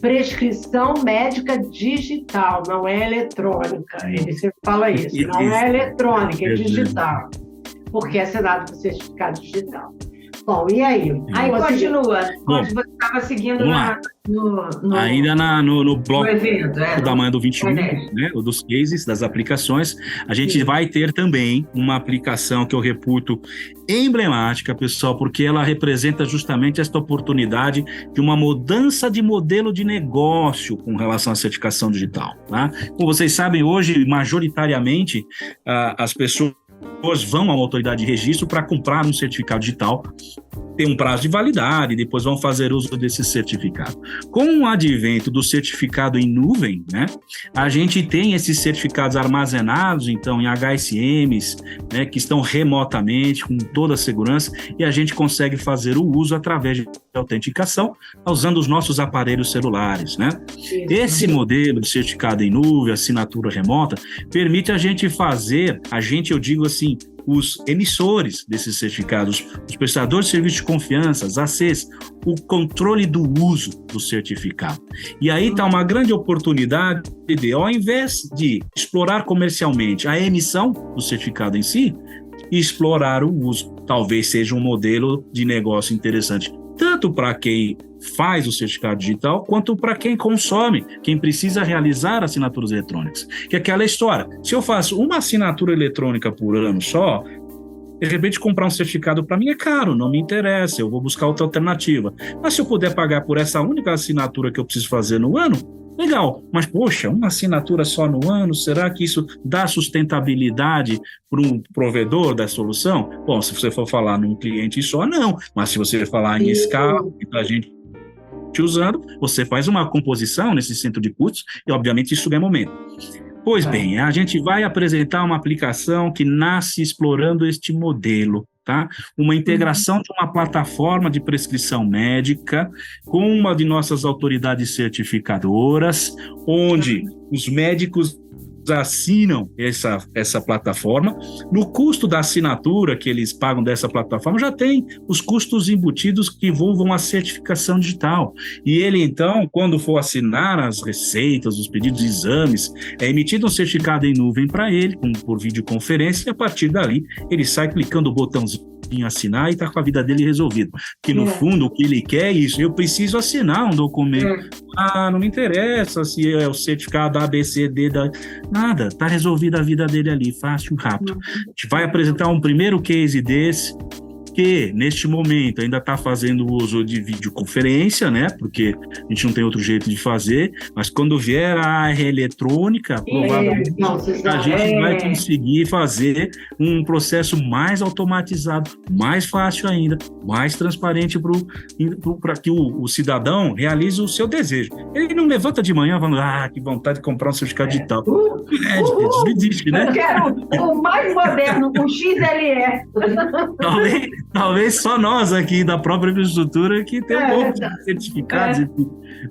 prescrição médica digital, não é eletrônica. Ele sempre fala isso. Não é eletrônica, é digital. Porque é assinado por certificado digital. Bom, e aí? Aí continua. Onde você estava seguindo ainda no bloco evento, da manhã do 21, né, dos cases, das aplicações, a gente vai ter também uma aplicação que eu reputo emblemática, pessoal, porque ela representa justamente esta oportunidade de uma mudança de modelo de negócio com relação à certificação digital, tá? Como vocês sabem, hoje, majoritariamente, as pessoas vão a uma autoridade de registro para comprar um certificado digital tem um prazo de validade, depois vão fazer uso desse certificado. Com o advento do certificado em nuvem, né, a gente tem esses certificados armazenados, então, em HSMs, né, que estão remotamente, com toda a segurança, e a gente consegue fazer o uso através de autenticação, usando os nossos aparelhos celulares, né? Esse modelo de certificado em nuvem, assinatura remota, permite a gente fazer, eu digo assim, os emissores desses certificados, os prestadores de serviços de confiança, as ACs, o controle do uso do certificado. E aí está uma grande oportunidade de, ao invés de explorar comercialmente a emissão do certificado em si, explorar o uso. Talvez seja um modelo de negócio interessante, tanto para quem faz o certificado digital, quanto para quem consome, quem precisa realizar assinaturas eletrônicas. Que é aquela história, se eu faço uma assinatura eletrônica por ano só, de repente comprar um certificado para mim é caro, não me interessa, eu vou buscar outra alternativa. Mas se eu puder pagar por essa única assinatura que eu preciso fazer no ano, legal, mas poxa, uma assinatura só no ano, será que isso dá sustentabilidade para um provedor da solução? Bom, se você for falar num cliente só, não, mas se você falar em escala, a gente usando, você faz uma composição nesse centro de custos e, obviamente, isso ganha momento. Pois bem, a gente vai apresentar uma aplicação que nasce explorando este modelo, tá? Uma integração de uma plataforma de prescrição médica com uma de nossas autoridades certificadoras, onde os médicos assinam essa plataforma. No custo da assinatura que eles pagam dessa plataforma, já tem os custos embutidos que envolvam a certificação digital. E ele, então, quando for assinar as receitas, os pedidos de exames, é emitido um certificado em nuvem para ele, por videoconferência, e a partir dali ele sai clicando o botãozinho em assinar e está com a vida dele resolvida. Porque, no fundo, o que ele quer é isso. Eu preciso assinar um documento. Não me interessa se é o certificado A, B, C, D, nada. Está resolvida a vida dele ali, fácil, rápido. A gente vai apresentar um primeiro case desse, que, neste momento, ainda está fazendo uso de videoconferência, né? Porque a gente não tem outro jeito de fazer, mas quando vier a AR eletrônica, provavelmente a gente vai conseguir fazer um processo mais automatizado, mais fácil ainda, mais transparente para que o cidadão realize o seu desejo. Ele não levanta de manhã falando, que vontade de comprar um certificado digital. Não existe, né? Eu quero o mais moderno, o XLE. Talvez só nós aqui da própria infraestrutura que tem um pouco de certificados.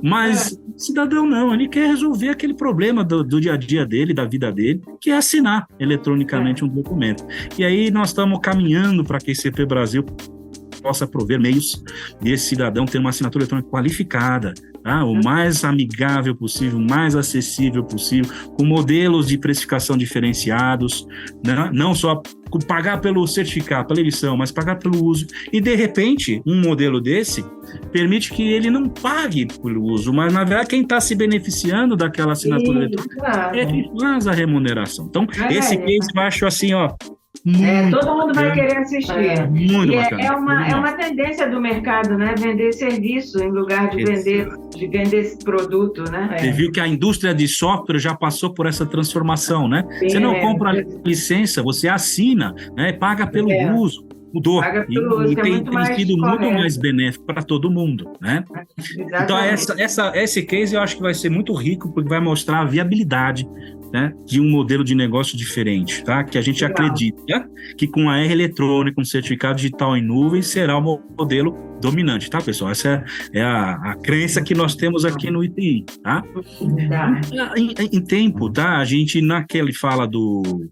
Mas o cidadão não, ele quer resolver aquele problema do dia a dia dele, da vida dele, que é assinar eletronicamente um documento. E aí nós estamos caminhando para que a ICP Brasil possa prover meios desse cidadão ter uma assinatura eletrônica qualificada, tá? O mais amigável possível, o mais acessível possível, com modelos de precificação diferenciados, né? Não só pagar pelo certificado, pela emissão, mas pagar pelo uso. E, de repente, um modelo desse permite que ele não pague pelo uso, mas, na verdade, quem está se beneficiando daquela assinatura eletrônica é quem faz a remuneração. Então, esse case eu acho assim, todo mundo vai querer assistir. Muito e bacana. É uma tendência do mercado, né? Vender serviço em lugar de vender esse produto, né? Você viu que a indústria de software já passou por essa transformação, né? Você não compra licença, você assina, né? Paga pelo uso. Mudou. E tem sido muito mais benéfico para todo mundo, né? Exatamente. Então, esse case eu acho que vai ser muito rico, porque vai mostrar a viabilidade, né, de um modelo de negócio diferente, tá? Que a gente acredita que com a R eletrônica, um certificado digital em nuvem, será o modelo dominante, tá, pessoal? Essa é a crença que nós temos aqui no ITI, tá? Em tempo, tá? A gente, naquele fala do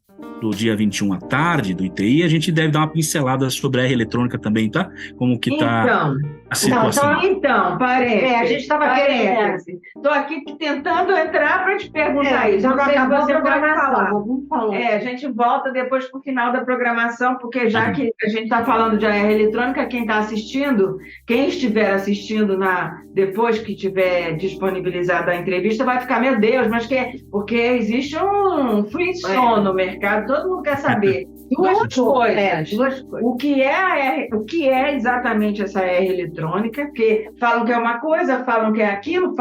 dia 21 à tarde, do ITI, a gente deve dar uma pincelada sobre a R eletrônica também, tá? Como que tá a situação. Então, parece. A gente estava querendo. Estou aqui tentando entrar para te perguntar isso. Já acabou a você pode falar. Vamos falar. A gente volta depois para o final da programação, porque já que a gente está falando de AR eletrônica, quem está assistindo, quem estiver assistindo depois que tiver disponibilizado a entrevista, vai ficar, meu Deus, mas porque existe um frisson no mercado, todo mundo quer saber. Duas coisas. O que é exatamente essa AR eletrônica? Porque falam que é uma coisa, falam que é aquilo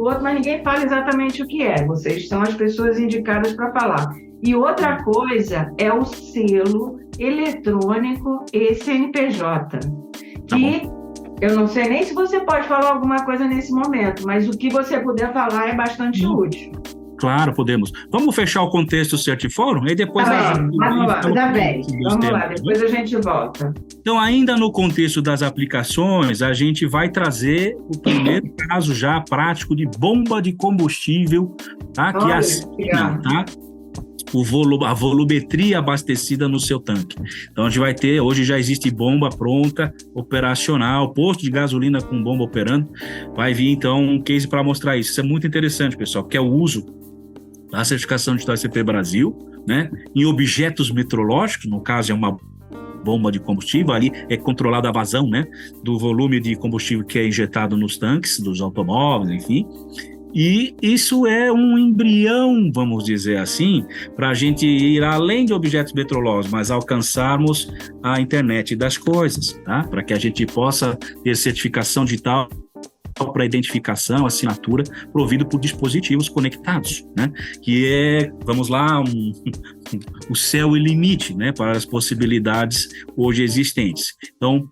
outro, mas ninguém fala exatamente o que é. Vocês são as pessoas indicadas para falar. E outra coisa é o selo eletrônico e CNPJ. Tá e bom. eu não sei nem se você pode falar alguma coisa nesse momento, mas o que você puder falar é bastante útil. Claro, podemos. Vamos fechar o contexto Certifórum e depois a gente... Vamos lá, Tá bem. Vamos lá, depois a gente volta. Então, ainda no contexto das aplicações, a gente vai trazer o primeiro caso já prático de bomba de combustível, tá? Que é assim, tá? A volumetria abastecida no seu tanque. Então, a gente vai ter, hoje já existe bomba pronta, operacional, posto de gasolina com bomba operando. Vai vir, então, um case para mostrar isso. Isso é muito interessante, pessoal, que é o uso da certificação digital ICP Brasil, né? Em objetos metrológicos, no caso é uma bomba de combustível, ali é controlada a vazão, né, do volume de combustível que é injetado nos tanques dos automóveis, enfim. E isso é um embrião, vamos dizer assim, para a gente ir além de objetos metrológicos, mas alcançarmos a internet das coisas, tá? Para que a gente possa ter certificação digital para identificação, assinatura, provido por dispositivos conectados, né? Que é, vamos lá, o céu e limite, né? Para as possibilidades hoje existentes. Então,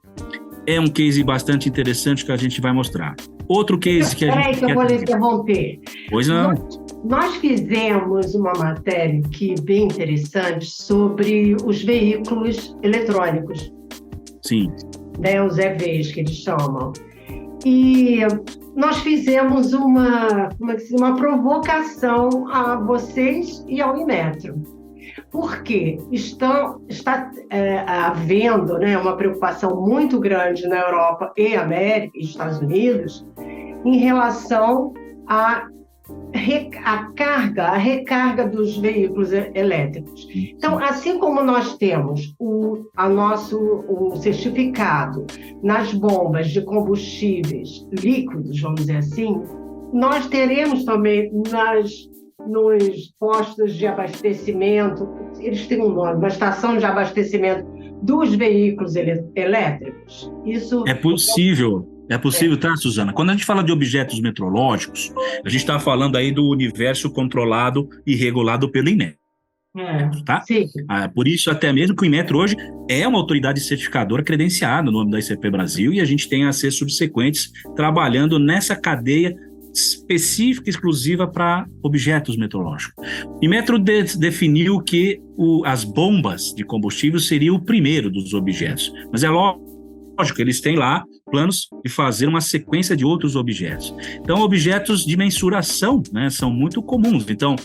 é um case bastante interessante que a gente vai mostrar. Outro case que a gente... Peraí que eu vou lhe interromper. Pois não. Nós fizemos uma matéria que é bem interessante sobre os veículos eletrônicos. Sim. Né, os EVs, que eles chamam. E nós fizemos uma provocação a vocês e ao Inmetro. Porque está havendo, né, uma preocupação muito grande na Europa e América e Estados Unidos em relação à recarga dos veículos elétricos. Então, assim como nós temos o certificado nas bombas de combustíveis líquidos, vamos dizer assim, nós teremos também nos postos de abastecimento, eles têm um nome, uma estação de abastecimento dos veículos elétricos. Isso é possível. É possível, tá, Suzana? Quando a gente fala de objetos metrológicos, a gente está falando aí do universo controlado e regulado pelo Inmetro. Tá? Sim. Por isso, até mesmo que o Inmetro hoje é uma autoridade certificadora credenciada no nome da ICP Brasil e a gente tem ACs subsequentes trabalhando nessa cadeia específica, exclusiva para objetos metrológicos. O Inmetro definiu que as bombas de combustível seria o primeiro dos objetos, mas é lógico, eles têm lá planos de fazer uma sequência de outros objetos. Então, objetos de mensuração, né, são muito comuns. Então,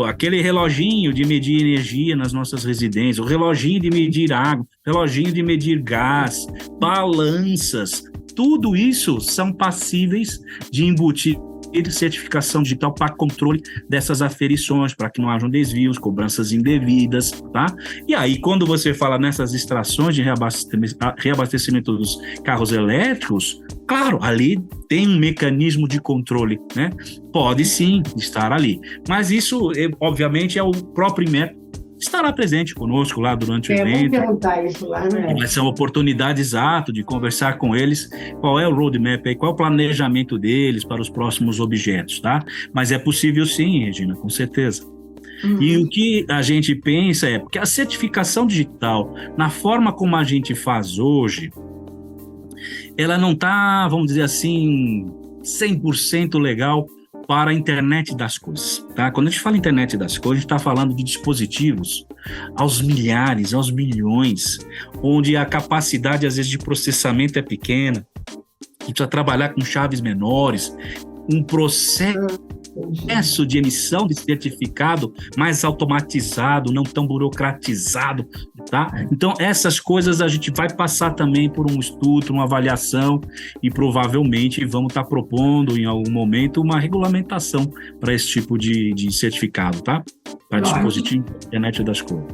aquele reloginho de medir energia nas nossas residências, o reloginho de medir água, reloginho de medir gás, balanças, tudo isso são passíveis de embutir certificação digital para controle dessas aferições, para que não hajam desvios, cobranças indevidas, tá? E aí, quando você fala nessas extrações de reabastecimento dos carros elétricos, claro, ali tem um mecanismo de controle, né? Pode sim estar ali. Mas isso, obviamente, é o próprio Inmetro estará presente conosco lá durante o evento. Vamos perguntar isso lá, né? Vai ser uma oportunidade exata de conversar com eles, qual é o roadmap aí, qual é o planejamento deles para os próximos objetos, tá? Mas é possível sim, Regina, com certeza. E o que a gente pensa é, porque a certificação digital, na forma como a gente faz hoje, ela não está, vamos dizer assim, 100% legal para a internet das coisas, tá? Quando a gente fala internet das coisas, a gente está falando de dispositivos aos milhares, aos milhões, onde a capacidade, às vezes, de processamento é pequena, que precisa trabalhar com chaves menores, um processo de emissão de certificado mais automatizado, não tão burocratizado, tá? Então, essas coisas a gente vai passar também por um estudo, uma avaliação e provavelmente vamos estar propondo em algum momento uma regulamentação para esse tipo de certificado, tá? Para dispositivo internet das coisas.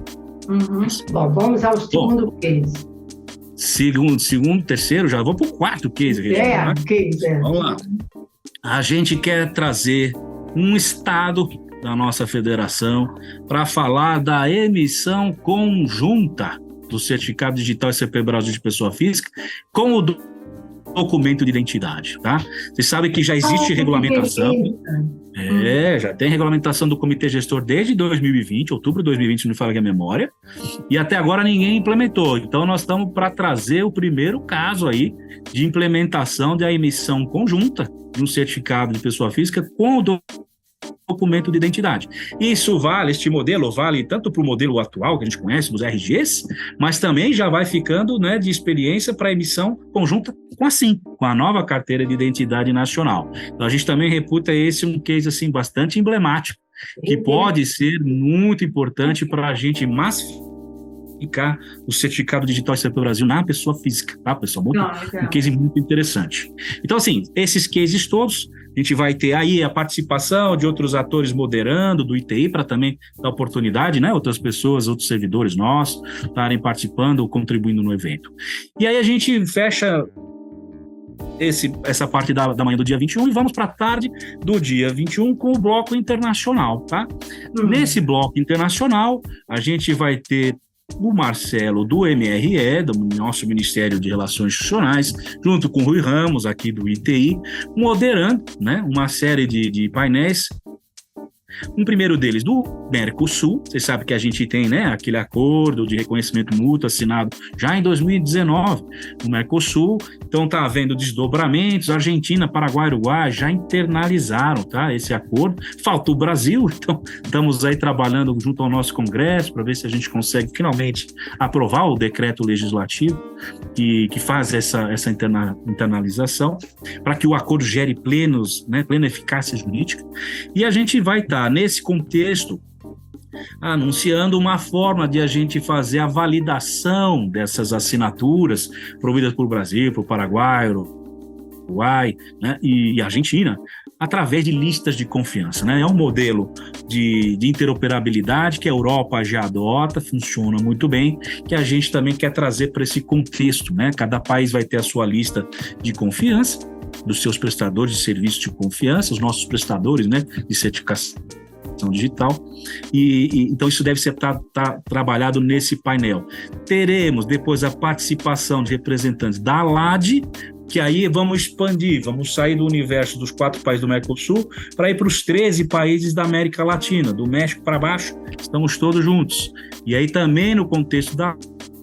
Bom, vamos ao segundo case. Segundo, terceiro, já vou para o quarto case. Case. Vamos lá. A gente quer trazer um estado da nossa federação para falar da emissão conjunta do certificado digital ICP Brasil de pessoa física com o documento de identidade, tá? Você sabe que já existe regulamentação. Já tem regulamentação do Comitê Gestor desde 2020, outubro de 2020, se não me falha a memória, e até agora ninguém implementou. Então, nós estamos para trazer o primeiro caso aí de implementação da emissão conjunta de um certificado de pessoa física com o documento de identidade. Isso vale, este modelo vale tanto para o modelo atual que a gente conhece, dos RGs, mas também já vai ficando, né, de experiência para emissão conjunta com a nova carteira de identidade nacional. Então a gente também reputa esse um case assim, bastante emblemático, que pode ser muito importante para a gente massificar o certificado digital CP Brasil na pessoa física, tá, pessoal? Um case muito interessante. Então, assim, esses cases todos, a gente vai ter aí a participação de outros atores moderando, do ITI, para também dar oportunidade, né? Outras pessoas, outros servidores nossos, estarem participando ou contribuindo no evento. E aí a gente fecha essa parte da manhã do dia 21 e vamos para a tarde do dia 21 com o bloco internacional, tá? Nesse bloco internacional, a gente vai ter o Marcelo do MRE, do nosso Ministério de Relações Institucionais, junto com o Rui Ramos, aqui do ITI, moderando, né, uma série de painéis. Um primeiro deles do Mercosul. Você sabe que a gente tem, né, aquele acordo de reconhecimento mútuo assinado já em 2019 no Mercosul. Então está havendo desdobramentos. Argentina, Paraguai e Uruguai já internalizaram, tá, esse acordo. Falta o Brasil, então estamos aí trabalhando junto ao nosso Congresso para ver se a gente consegue finalmente aprovar o decreto legislativo que faz essa internalização, para que o acordo gere plena eficácia jurídica. E a gente vai estar, nesse contexto, anunciando uma forma de a gente fazer a validação dessas assinaturas providas pelo Brasil, pelo Paraguai, Uruguai, né, e Argentina, através de listas de confiança, né? É um modelo de interoperabilidade que a Europa já adota, funciona muito bem, que a gente também quer trazer para esse contexto, né? Cada país vai ter a sua lista de confiança dos seus prestadores de serviços de confiança, os nossos prestadores, né, de certificação digital, e então isso deve ser trabalhado nesse painel. Teremos depois a participação de representantes da ALAD, que aí vamos expandir, vamos sair do universo dos 4 países do Mercosul para ir para os 13 países da América Latina, do México para baixo, estamos todos juntos. E aí também no contexto da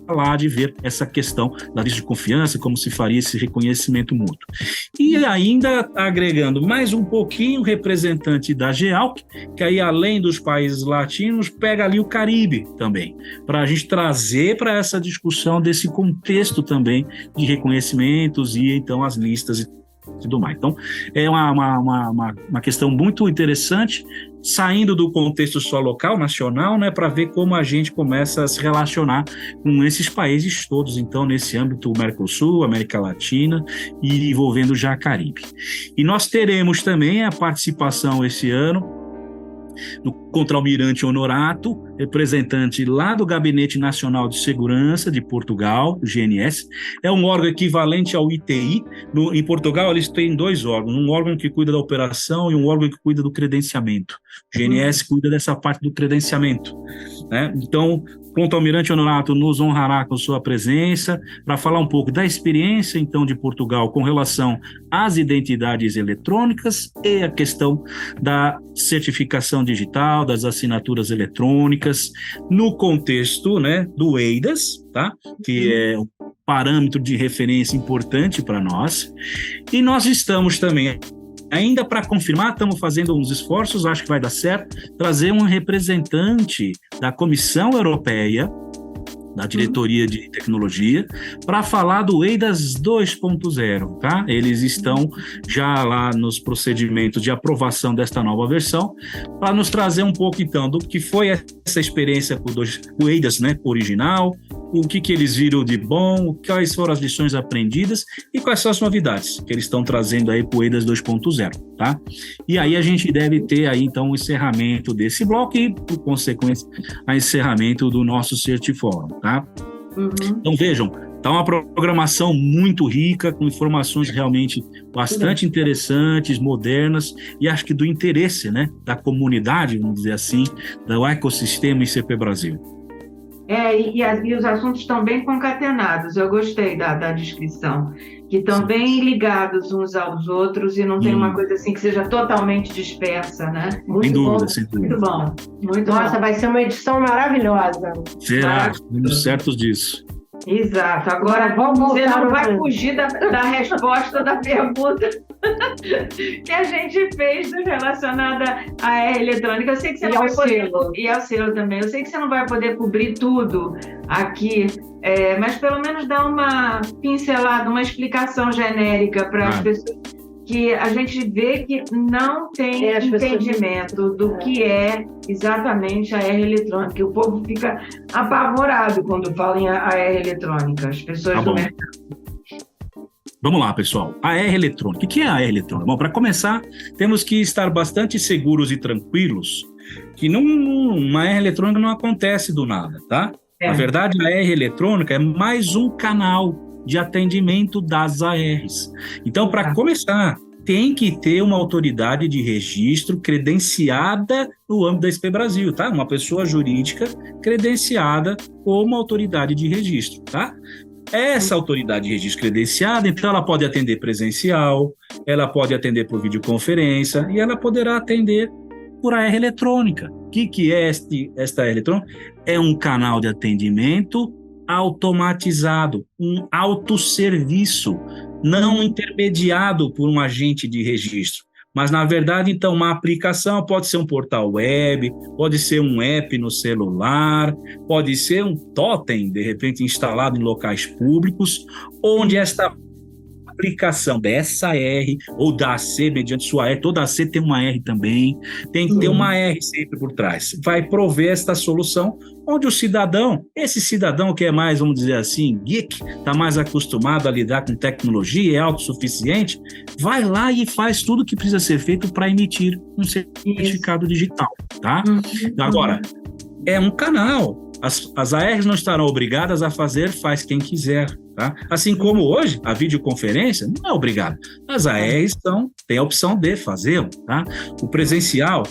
lá de ver essa questão da lista de confiança, como se faria esse reconhecimento mútuo. E ainda agregando mais um pouquinho, representante da GEALC, que aí além dos países latinos, pega ali o Caribe também, para a gente trazer para essa discussão desse contexto também de reconhecimentos e então as listas e tudo mais. Então, é uma questão muito interessante, saindo do contexto só local, nacional, né, para ver como a gente começa a se relacionar com esses países todos, então, nesse âmbito Mercosul, América Latina e envolvendo já Caribe. E nós teremos também a participação esse ano do Contra-Almirante Honorato, representante lá do Gabinete Nacional de Segurança de Portugal, o GNS. É um órgão equivalente ao ITI. Em Portugal, eles têm 2 órgãos, um órgão que cuida da operação e um órgão que cuida do credenciamento. O GNS cuida dessa parte do credenciamento, né? Então, o Contra-Almirante Honorato nos honrará com sua presença para falar um pouco da experiência, então, de Portugal com relação às identidades eletrônicas e a questão da certificação digital, das assinaturas eletrônicas, no contexto, né, do EIDAS, tá? Que é um parâmetro de referência importante para nós. E nós estamos também, ainda para confirmar, estamos fazendo uns esforços, acho que vai dar certo, trazer um representante da Comissão Europeia, da Diretoria de Tecnologia, para falar do EIDAS 2.0, tá? Eles estão já lá nos procedimentos de aprovação desta nova versão, para nos trazer um pouco, então, do que foi essa experiência com o EIDAS, né, original, o que eles viram de bom, quais foram as lições aprendidas e quais são as novidades que eles estão trazendo aí para o EIDAS 2.0, tá? E aí a gente deve ter aí, então, o encerramento desse bloco e, por consequência, o encerramento do nosso Certifórum, tá? Então, vejam, tá uma programação muito rica, com informações realmente bastante interessantes, modernas, e acho que do interesse, né, da comunidade, vamos dizer assim, do ecossistema ICP Brasil. E os assuntos estão bem concatenados, eu gostei da descrição. que estão bem ligados uns aos outros e não tem uma coisa assim que seja totalmente dispersa, né? Sem dúvida, sem dúvida. Muito bom. Muito Nossa, bom. vai ser uma edição maravilhosa. Será? Estamos certos disso. Exato. Agora, vamos você voltar não vai no- fugir da resposta da pergunta que a gente fez relacionada à eletrônica. Eu sei que você E não ao vai poder... selo. E ao selo também. Eu sei que você não vai poder cobrir tudo aqui, mas pelo menos dar uma pincelada, uma explicação genérica para as pessoas que a gente vê que não tem as pessoas- entendimento do que é exatamente a AR eletrônica. O povo fica apavorado quando fala em AR eletrônica, as pessoas Tá do bom. mercado. Vamos lá, pessoal. AR eletrônica. O que é AR eletrônica? Bom, para começar, temos que estar bastante seguros e tranquilos que uma AR eletrônica não acontece do nada, tá? Na verdade, a AR eletrônica é mais um canal de atendimento das ARs. Então, para começar, tem que ter uma autoridade de registro credenciada no âmbito da SP Brasil, tá? Uma pessoa jurídica credenciada como autoridade de registro, tá? Essa autoridade de registro credenciada, então, ela pode atender presencial, ela pode atender por videoconferência e ela poderá atender por AR eletrônica. O que é esta AR eletrônica? É um canal de atendimento automatizado, um autosserviço, não intermediado por um agente de registro. Mas, na verdade, então, uma aplicação pode ser um portal web, pode ser um app no celular, pode ser um totem, de repente, instalado em locais públicos, onde esta aplicação dessa AR ou da AC, mediante sua AR, toda AC tem uma AR também, tem que ter uma AR sempre por trás. Vai prover esta solução, onde o cidadão, esse cidadão que é mais, vamos dizer assim, geek, está mais acostumado a lidar com tecnologia, é autossuficiente, vai lá e faz tudo o que precisa ser feito para emitir um certificado digital, tá? Agora, é um canal. As ARs não estarão obrigadas a fazer, faz quem quiser, tá? Assim como hoje, a videoconferência não é obrigada. As ARs têm a opção de fazê-lo, tá? O presencial,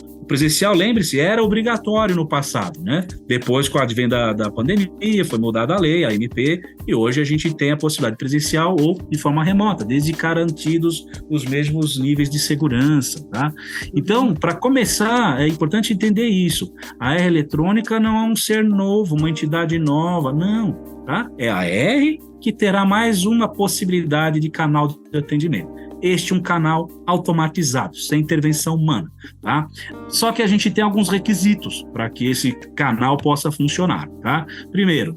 lembre-se, era obrigatório no passado, né? Depois, com o advento da pandemia, foi mudada a lei, a MP, e hoje a gente tem a possibilidade presencial ou de forma remota, desde garantidos os mesmos níveis de segurança, tá? Então, para começar, é importante entender isso. A AR eletrônica não é um ser novo, uma entidade nova, não, tá? É a AR que terá mais uma possibilidade de canal de atendimento. Este é um canal automatizado, sem intervenção humana, tá? Só que a gente tem alguns requisitos para que esse canal possa funcionar, tá? Primeiro,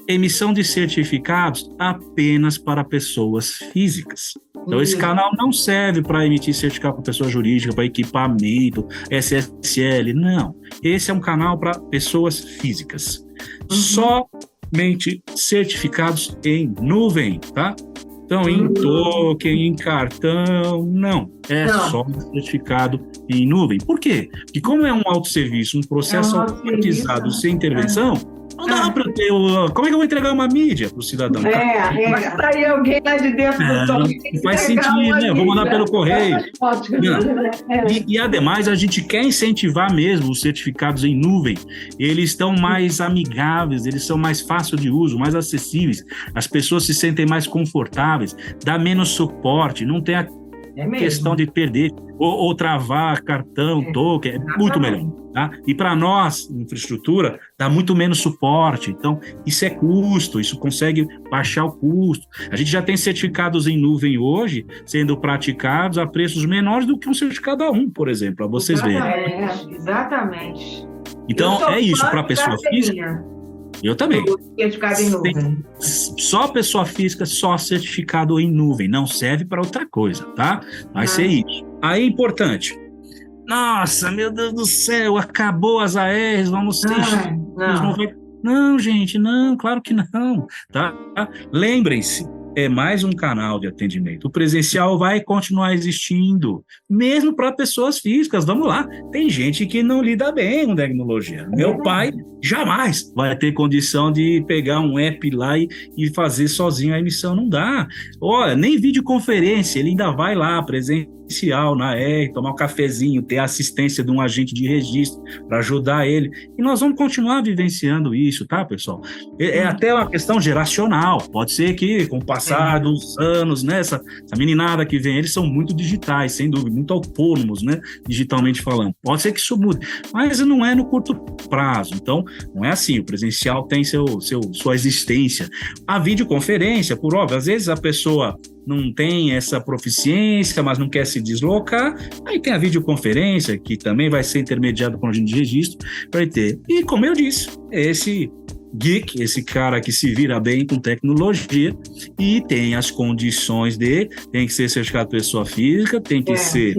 emissão de certificados apenas para pessoas físicas. Então, esse canal não serve para emitir certificado para pessoa jurídica, para equipamento, SSL, não. Esse é um canal para pessoas físicas. Somente certificados em nuvem, tá? Então, em token, em cartão, não. Só certificado em nuvem. Por quê? Porque como é um autosserviço, um processo automatizado sem intervenção, não dá para eu ter... Como é que eu vou entregar uma mídia para o cidadão? Vai sair alguém lá de dentro do token. Não faz sentido, né? Vou mandar pelo correio. E, ademais, a gente quer incentivar mesmo os certificados em nuvem. Eles estão mais amigáveis, eles são mais fáceis de uso, mais acessíveis. As pessoas se sentem mais confortáveis, dá menos suporte, não tem a questão de perder ou travar cartão, token, é muito melhor. Tá? E para nós, infraestrutura, dá muito menos suporte. Então, isso é custo, isso consegue baixar o custo. A gente já tem certificados em nuvem hoje sendo praticados a preços menores do que um certificado A1, por exemplo, para vocês verem. Exatamente. Então, é isso para pessoa física. Eu também. Certificado em nuvem. Só pessoa física, só certificado em nuvem. Não serve para outra coisa, tá? Vai ser isso. Aí é importante. Nossa, meu Deus do céu, acabou as ARs, vamos ter... Não, gente, não, claro que não, tá? Lembrem-se, é mais um canal de atendimento. O presencial vai continuar existindo, mesmo para pessoas físicas. Vamos lá, tem gente que não lida bem com tecnologia. Meu pai jamais vai ter condição de pegar um app lá e fazer sozinho a emissão, não dá. Olha, nem videoconferência, ele ainda vai lá, presencial na R, tomar um cafezinho, ter a assistência de um agente de registro para ajudar ele. E nós vamos continuar vivenciando isso, tá, pessoal? É até uma questão geracional. Pode ser que, com o passar passar dos anos, né? Essa meninada que vem, eles são muito digitais, sem dúvida, muito autônomos, né? Digitalmente falando. Pode ser que isso mude, mas não é no curto prazo. Então, não é assim. O presencial tem sua existência. A videoconferência, por óbvio, às vezes a pessoa não tem essa proficiência, mas não quer se deslocar, aí tem a videoconferência, que também vai ser intermediado com a agente de registro, para ter. E, como eu disse, esse geek, esse cara que se vira bem com tecnologia e tem as condições dele, tem que ser certificado pessoa física, tem que ser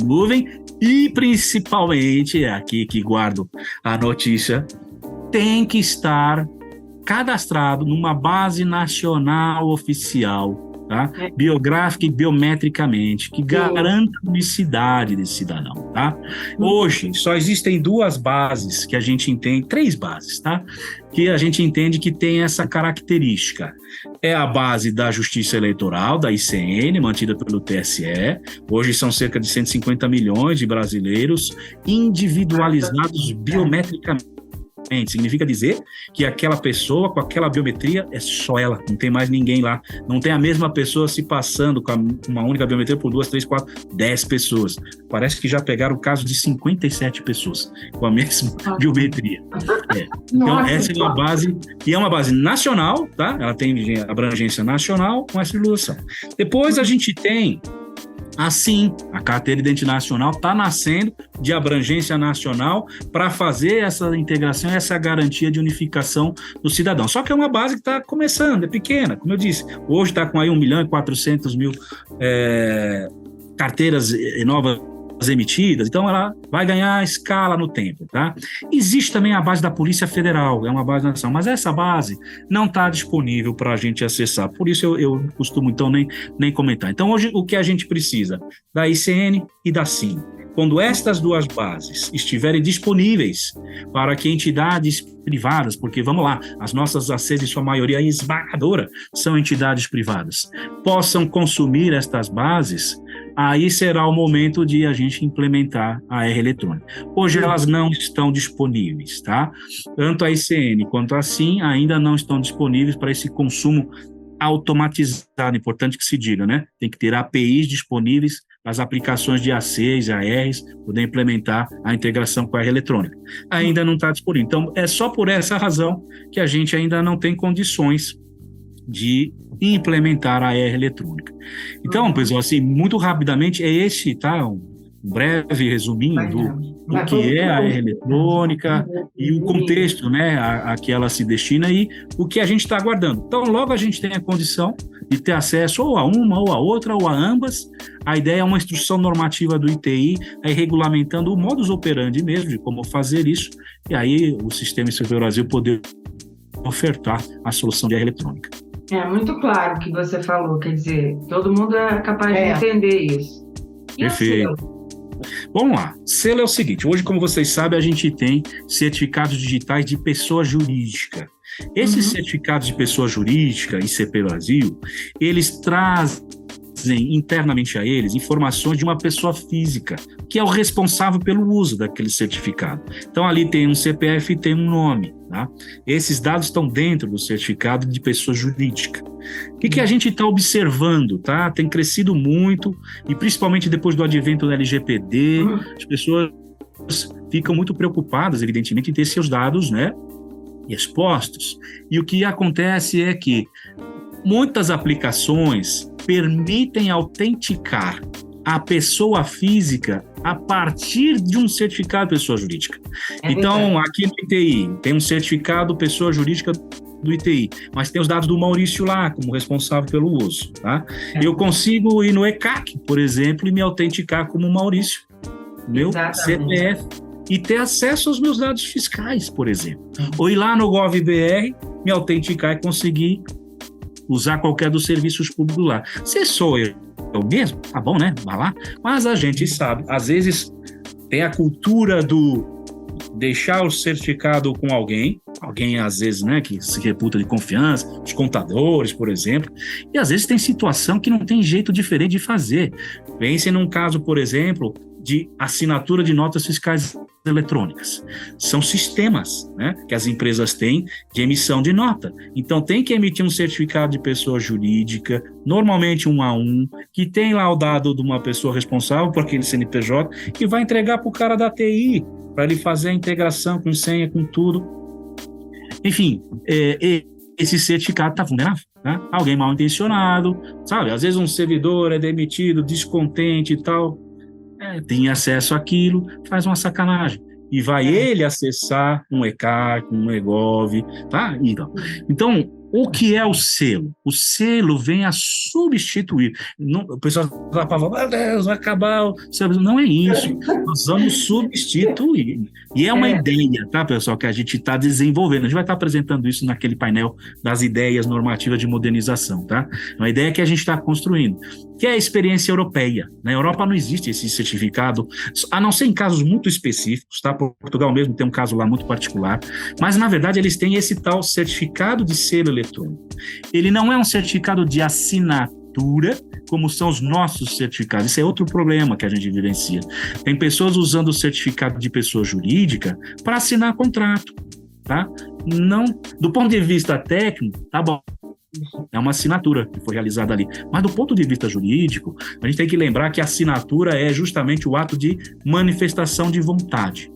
nuvem e, principalmente, é aqui que guardo a notícia, tem que estar cadastrado numa base nacional oficial, tá? Biográfica e biometricamente, que garanta a unicidade desse cidadão, tá? Hoje, só existem 2 bases que a gente entende, 3 bases, tá? Que a gente entende que tem essa característica. É a base da Justiça Eleitoral, da ICN, mantida pelo TSE. Hoje são cerca de 150 milhões de brasileiros individualizados biometricamente. Significa dizer que aquela pessoa com aquela biometria é só ela, não tem mais ninguém lá, não tem a mesma pessoa se passando com uma única biometria por 2, 3, 4, 10 pessoas. Parece que já pegaram o caso de 57 pessoas com a mesma biometria. Então, essa é uma base, e é uma base nacional, tá? Ela tem abrangência nacional com essa legislação. Depois a gente tem assim, a carteira de identidade nacional está nascendo de abrangência nacional para fazer essa integração, essa garantia de unificação do cidadão. Só que é uma base que está começando, é pequena, como eu disse. Hoje está com aí 1.400.000 carteiras novas emitidas, então ela vai ganhar escala no tempo, tá? Existe também a base da Polícia Federal, é uma base nacional, mas essa base não está disponível para a gente acessar, por isso eu costumo então nem comentar. Então hoje o que a gente precisa? Da ICN e da SIM. Quando estas 2 bases estiverem disponíveis para que entidades privadas, porque vamos lá, as nossas ACs, em sua maioria esmagadora, são entidades privadas, possam consumir estas bases, aí será o momento de a gente implementar a R eletrônica. Hoje elas não estão disponíveis, tá? Tanto a ICN quanto a SIM ainda não estão disponíveis para esse consumo automatizado, importante que se diga, né? Tem que ter APIs disponíveis para as aplicações de ACs, ARs, poder implementar a integração com a R eletrônica. Ainda não está disponível. Então, é só por essa razão que a gente ainda não tem condições de implementar a R eletrônica. Então, pessoal, assim, muito rapidamente, é esse, tá? Um breve resuminho do que é a R eletrônica e o contexto, né, a que ela se destina e o que a gente está aguardando. Então, logo a gente tem a condição de ter acesso ou a uma, ou a outra, ou a ambas. A ideia é uma instrução normativa do ITI, aí regulamentando o modus operandi mesmo, de como fazer isso, e aí o Sistema Inspector Brasil poder ofertar a solução de R eletrônica. É muito claro o que você falou, quer dizer, todo mundo é capaz de entender isso. E perfeito. Vamos lá, selo é o seguinte, hoje, como vocês sabem, a gente tem certificados digitais de pessoa jurídica. Esses certificados de pessoa jurídica, ICP Brasil, eles trazem internamente a eles informações de uma pessoa física, que é o responsável pelo uso daquele certificado. Então, ali tem um CPF e tem um nome, tá? Esses dados estão dentro do certificado de pessoa jurídica. O que a gente está observando, tá? Tem crescido muito, e principalmente depois do advento do LGPD, as pessoas ficam muito preocupadas, evidentemente, em ter seus dados, né, expostos. E o que acontece é que muitas aplicações permitem autenticar a pessoa física a partir de um certificado de pessoa jurídica. Então, aqui no ITI, tem um certificado pessoa jurídica do ITI, mas tem os dados do Maurício lá, como responsável pelo uso, tá? Eu consigo ir no ECAC, por exemplo, e me autenticar como Maurício, meu CPF, e ter acesso aos meus dados fiscais, por exemplo. Ou ir lá no GovBR, me autenticar e conseguir usar qualquer dos serviços públicos lá. Se sou eu mesmo, tá bom, né? Vai lá. Mas a gente sabe, às vezes tem a cultura do deixar o certificado com alguém às vezes, né, que se reputa de confiança, os contadores, por exemplo, e às vezes tem situação que não tem jeito diferente de fazer. Pense num caso, por exemplo, de assinatura de notas fiscais eletrônicas. São sistemas, né, que as empresas têm de emissão de nota. Então, tem que emitir um certificado de pessoa jurídica, normalmente 1 a 1, que tem lá o dado de uma pessoa responsável por aquele CNPJ, que vai entregar para o cara da TI, para ele fazer a integração com senha, com tudo. Enfim, esse certificado está vulnerável. Né? Alguém mal intencionado, sabe? Às vezes um servidor é demitido, descontente e tal, tem acesso àquilo, faz uma sacanagem. E vai ele acessar um ECAC, um EGOV, tá? Então, o que é o selo? O selo vem a substituir. O pessoal vai falar, meu Deus, vai acabar o selo. Não é isso. Nós vamos substituir. E é uma ideia, tá, pessoal, que a gente está desenvolvendo. A gente vai estar apresentando isso naquele painel das ideias normativas de modernização, tá? É uma ideia que a gente está construindo, que é a experiência europeia. Na Europa não existe esse certificado, a não ser em casos muito específicos, tá? Portugal mesmo tem um caso lá muito particular, mas, na verdade, eles têm esse tal certificado de selo eletrônico. Ele não é um certificado de assinatura, como são os nossos certificados. Isso é outro problema que a gente evidencia. Tem pessoas usando o certificado de pessoa jurídica para assinar contrato, tá? Não, do ponto de vista técnico, tá bom. É uma assinatura que foi realizada ali. Mas do ponto de vista jurídico, a gente tem que lembrar que a assinatura é justamente o ato de manifestação de vontade.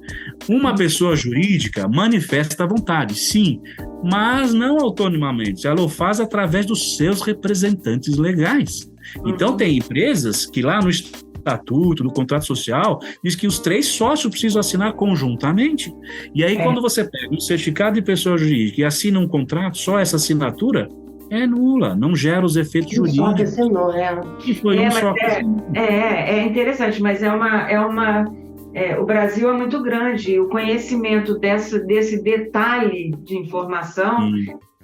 Uma pessoa jurídica manifesta a vontade, sim, mas não autonomamente. Ela o faz através dos seus representantes legais. Então, tem empresas que lá no estatuto, no contrato social, diz que os 3 sócios precisam assinar conjuntamente. E aí, quando você pega um certificado de pessoa jurídica e assina um contrato, só essa assinatura é nula, não gera os efeitos jurídicos. É interessante, mas o Brasil é muito grande, o conhecimento desse detalhe de informação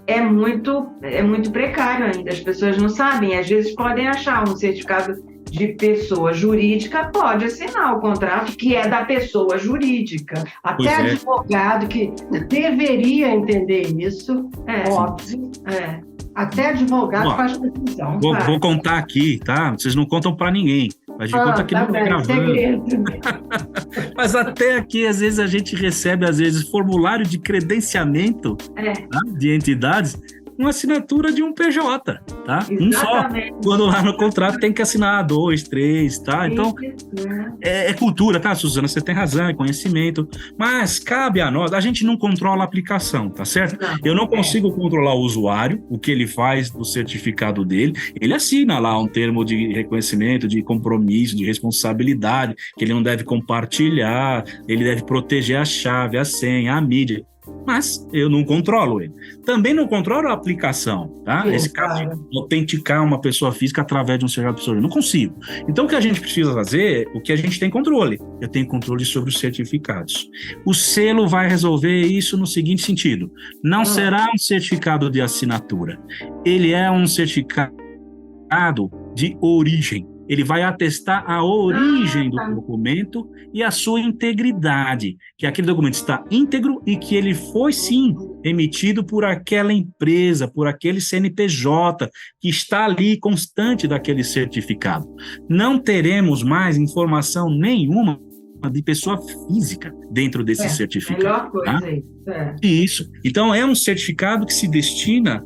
é muito precário ainda, as pessoas não sabem, às vezes podem achar um certificado de pessoa jurídica, pode assinar o contrato que é da pessoa jurídica. Até advogado que deveria entender isso, óbvio. Até advogado faz precisão. Vou contar aqui, tá? Vocês não contam para ninguém. A gente conta aqui no gravando. Mas até aqui, às vezes, a gente recebe, formulário de credenciamento tá? De entidades, uma assinatura de um PJ, tá? Exatamente. Um só. Quando lá no contrato tem que assinar 2, 3, tá? Então, é cultura, tá, Suzana? Você tem razão, é conhecimento. Mas cabe a nós, a gente não controla a aplicação, tá certo? Eu não consigo controlar o usuário, o que ele faz do certificado dele. Ele assina lá um termo de reconhecimento, de compromisso, de responsabilidade, que ele não deve compartilhar, ele deve proteger a chave, a senha, a mídia. Mas eu não controlo ele. Também não controlo a aplicação, tá? Sim, esse caso de autenticar uma pessoa física através de um certificado de pessoa jurídica, não consigo. Então, o que a gente precisa fazer, o que a gente tem controle? Eu tenho controle sobre os certificados. O selo vai resolver isso no seguinte sentido: não será um certificado de assinatura, ele é um certificado de origem. Ele vai atestar a origem do documento e a sua integridade, que aquele documento está íntegro e que ele foi, sim, emitido por aquela empresa, por aquele CNPJ, que está ali constante daquele certificado. Não teremos mais informação nenhuma de pessoa física dentro desse certificado. Melhor coisa, tá? Isso. Então, é um certificado que se destina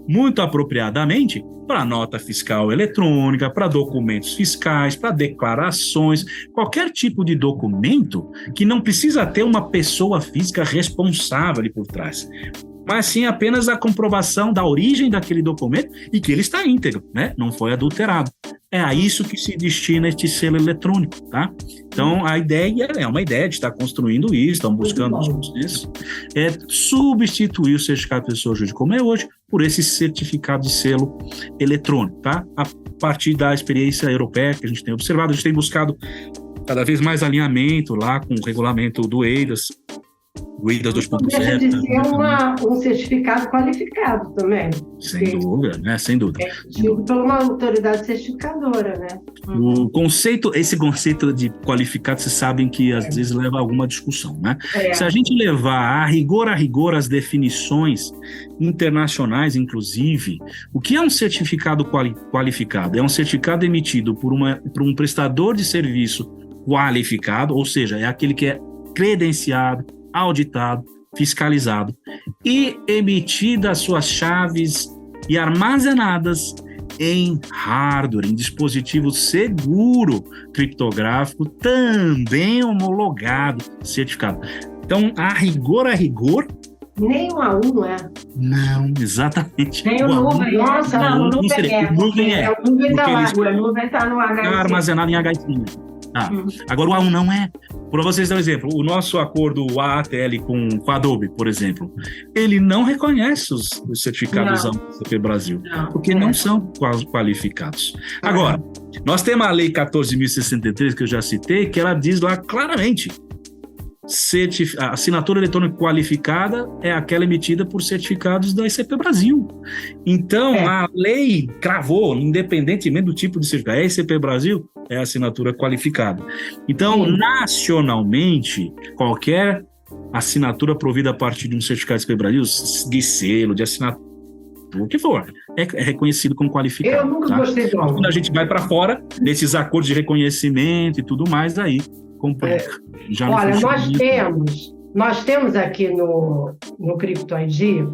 muito apropriadamente para nota fiscal eletrônica, para documentos fiscais, para declarações, qualquer tipo de documento que não precisa ter uma pessoa física responsável ali por trás, mas sim apenas a comprovação da origem daquele documento e que ele está íntegro, né? Não foi adulterado. É a isso que se destina este selo eletrônico, tá? Então, a ideia é uma ideia de estar construindo isso, estão buscando os processos, é substituir o certificado de pessoa jurídica como é hoje por esse certificado de selo eletrônico, tá? A partir da experiência europeia que a gente tem observado, a gente tem buscado cada vez mais alinhamento lá com o regulamento do EIDAS, o EIDAS 2.0. Deixa de ser um certificado qualificado também. Sem dúvida, né? Sem dúvida. É tido por uma autoridade certificadora, né? Esse conceito de qualificado, vocês sabem que às vezes leva a alguma discussão, né? Se a gente levar a rigor as definições internacionais, inclusive, o que é um certificado qualificado? É um certificado emitido por um prestador de serviço qualificado, ou seja, é aquele que é credenciado, auditado, fiscalizado e emitidas suas chaves e armazenadas em hardware, em dispositivo seguro criptográfico, também homologado, certificado. Então, a rigor, nem um A1, não é? não, exatamente. Nem o nuvem. Nossa, não, o nuvem é. O nuvem é. O nuvem está lá. O nuvem está no Está HC. armazenado em HC. Agora o A1 não é. Para vocês darem um exemplo, o nosso acordo ATL com a Adobe, por exemplo, ele não reconhece os certificados ACP Brasil, porque não são qualificados. Agora, nós temos a Lei 14.063, que eu já citei, que ela diz lá claramente: a assinatura eletrônica qualificada é aquela emitida por certificados da ICP Brasil. Então, a lei cravou, independentemente do tipo de certificado, é ICP Brasil, é a assinatura qualificada. Então, nacionalmente, qualquer assinatura provida a partir de um certificado ICP Brasil, de selo, de assinatura, o que for, é reconhecido como qualificado. Eu nunca gostei de um. Quando a gente vai para fora desses acordos de reconhecimento e tudo mais, aí complica. Olha, nós temos aqui no CryptoID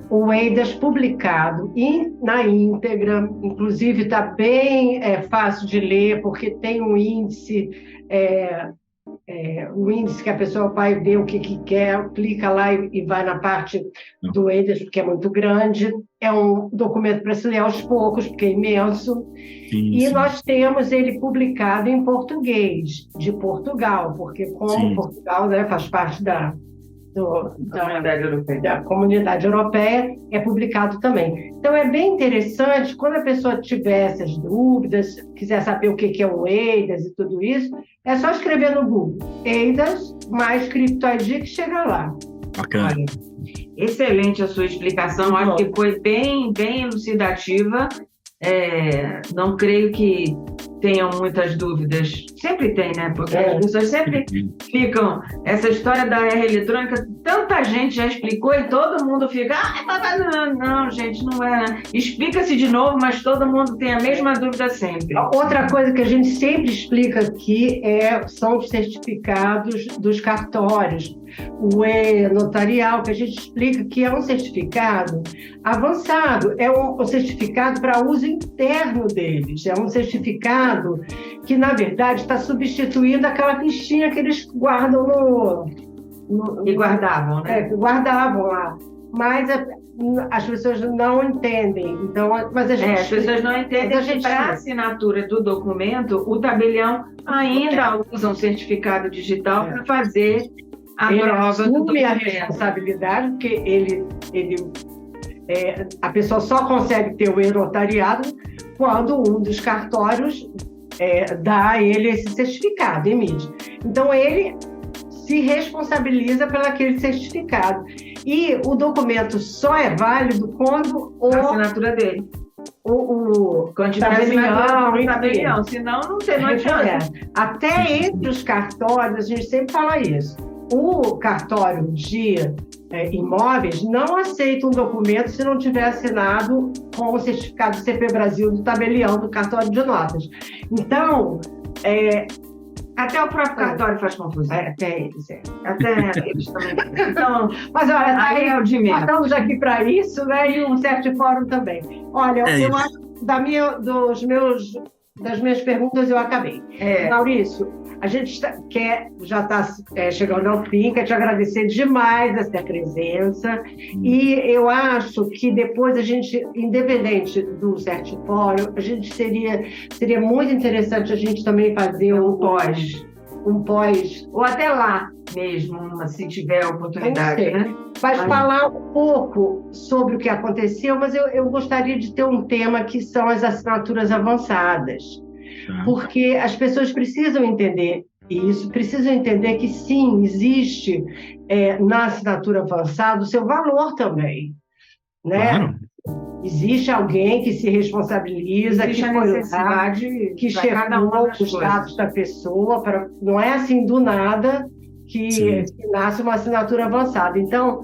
o EIDAS publicado na íntegra, inclusive está bem fácil de ler, porque tem um índice que a pessoa vai ver o que quer, clica lá e vai na parte do EIDAS, porque é muito grande. É um documento para se ler aos poucos, porque é imenso. Sim. Nós temos ele publicado em português, de Portugal, porque como Portugal, né, faz parte da comunidade europeia, é publicado também. Então, é bem interessante, quando a pessoa tiver essas dúvidas, quiser saber o que é o EIDAS e tudo isso, é só escrever no Google, EIDAS mais CryptoID, que chega lá. Bacana. Olha, excelente a sua explicação, acho que foi bem, bem elucidativa. Não creio que tenham muitas dúvidas. Sempre tem, né? Porque as pessoas sempre ficam... Essa história da R eletrônica, tanta gente já explicou e todo mundo fica... Não, gente, não é. Explica-se de novo, mas todo mundo tem a mesma dúvida sempre. Outra coisa que a gente sempre explica aqui são os certificados dos cartórios. O notarial, que a gente explica que é um certificado avançado, é um certificado para uso interno deles, é um certificado que, na verdade, está substituindo aquela fichinha que eles guardam E guardavam, né? Guardavam lá. Mas as pessoas não entendem. Então, mas a gente, as pessoas não entendem que para a assinatura do documento, o tabelião ainda usa um certificado digital para fazer a prova do documento. A responsabilidade, porque a pessoa só consegue ter o notariado quando um dos cartórios dá a ele esse certificado, emite. Então, ele se responsabiliza pelo aquele certificado. E o documento só é válido quando a assinatura dele. Quando tiver tabelião, senão não tem mais chance. Até entre os cartórios, a gente sempre fala isso. O cartório de imóveis não aceita um documento se não tiver assinado com o certificado do CP Brasil do tabelião do cartório de notas. Então, até o próprio cartório faz confusão. Até eles, Até eles também. Então, mas olha, aí é o de menos. Estamos aqui para isso, né? E um certo fórum também. Olha, eu acho das minhas perguntas eu acabei. Maurício, a gente já está chegando ao fim, quero te agradecer demais essa presença. E eu acho que depois a gente, independente do Certifórum, a gente seria muito interessante a gente também fazer um pós, ou até lá mesmo, se tiver oportunidade, né? Mas falar um pouco sobre o que aconteceu, mas eu gostaria de ter um tema que são as assinaturas avançadas. Porque as pessoas precisam entender isso, precisam entender que sim, existe na assinatura avançada o seu valor também, né? Claro. Existe alguém que se responsabiliza, existe que foi lá, que checou os dados da pessoa, não é assim do nada que nasce uma assinatura avançada. Então,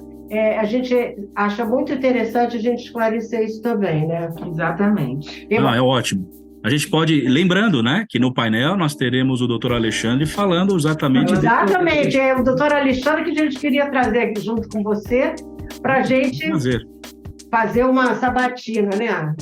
a gente acha muito interessante a gente esclarecer isso também, né? Exatamente. É ótimo. A gente pode, lembrando, né, que no painel nós teremos o doutor Alexandre falando exatamente... Exatamente, é o doutor Alexandre que a gente queria trazer aqui junto com você para a gente fazer uma sabatina, né?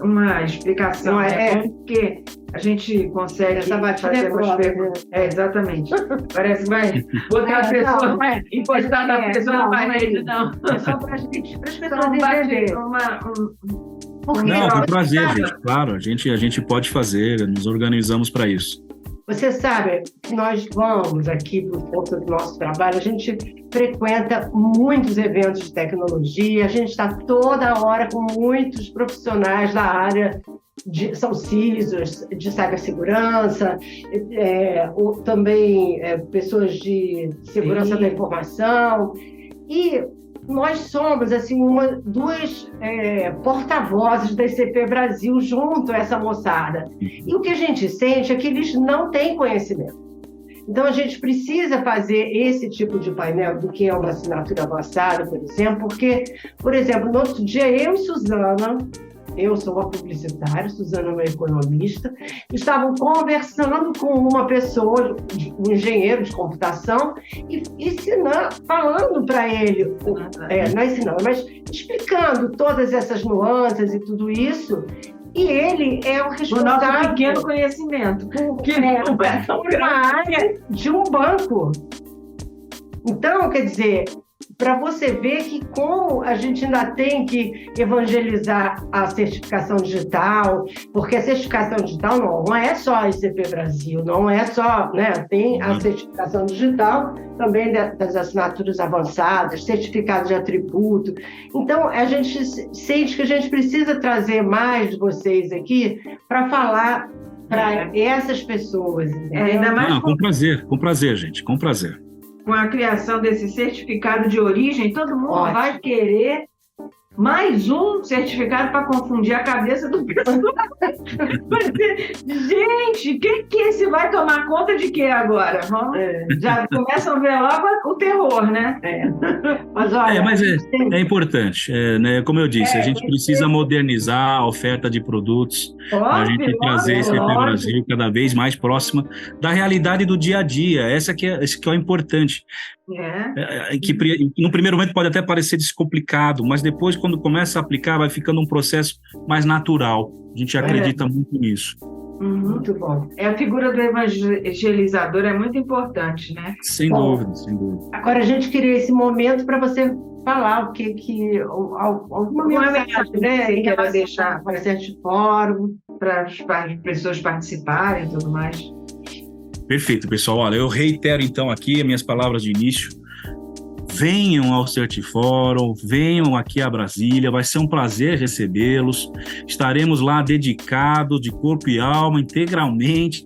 Uma explicação, porque a gente consegue fazer umas perguntas. Exatamente. Parece que vai botar a pessoa, encostar na pessoa na parede, não. É só para as pessoas entenderem. Não, com prazer, gente. Claro, a gente pode fazer, nos organizamos para isso. Você sabe, nós vamos aqui, por conta do nosso trabalho, a gente frequenta muitos eventos de tecnologia, a gente está toda hora com muitos profissionais da área, são CISOs de cibersegurança, também pessoas de segurança da informação, e nós somos assim, duas porta-vozes da ICP Brasil junto a essa moçada. E o que a gente sente é que eles não têm conhecimento. Então, a gente precisa fazer esse tipo de painel do que é uma assinatura avançada, por exemplo, porque, por exemplo, no outro dia, eu e Suzana, eu sou uma publicitária, Suzana é uma economista, estavam conversando com uma pessoa, um engenheiro de computação, e ensinando, falando para ele, não ensinando, mas explicando todas essas nuances e tudo isso, e ele é o responsável... O nosso pequeno conhecimento, porque uma área de um banco. Então, quer dizer... para você ver que como a gente ainda tem que evangelizar a certificação digital, porque a certificação digital não é só a ICP Brasil, não é só, né? Tem a certificação digital também das assinaturas avançadas, certificado de atributo. Então, a gente sente que a gente precisa trazer mais de vocês aqui para falar para essas pessoas. Ainda mais com prazer, gente, com prazer. Com a criação desse certificado de origem, todo mundo vai querer mais um certificado para confundir a cabeça do pessoal. Gente, que esse vai tomar conta de quê agora? Já começam a ver logo o terror, né? Mas é importante, né? Como eu disse, a gente precisa modernizar a oferta de produtos, a gente trazer esse ICP Brasil cada vez mais próxima da realidade do dia a dia. Esse que é o importante. Que no primeiro momento pode até parecer descomplicado, mas depois, quando começa a aplicar, vai ficando um processo mais natural. A gente acredita muito nisso. Muito bom. A figura do evangelizador é muito importante, né? Sem dúvida. Agora, a gente queria esse momento para você falar alguma mensagem, né? Que quer deixar para esse fórum, para as pessoas participarem e tudo mais. Perfeito, pessoal. Olha, eu reitero então aqui as minhas palavras de início. Venham ao Certifórum, venham aqui a Brasília, vai ser um prazer recebê-los. Estaremos lá dedicados de corpo e alma, integralmente,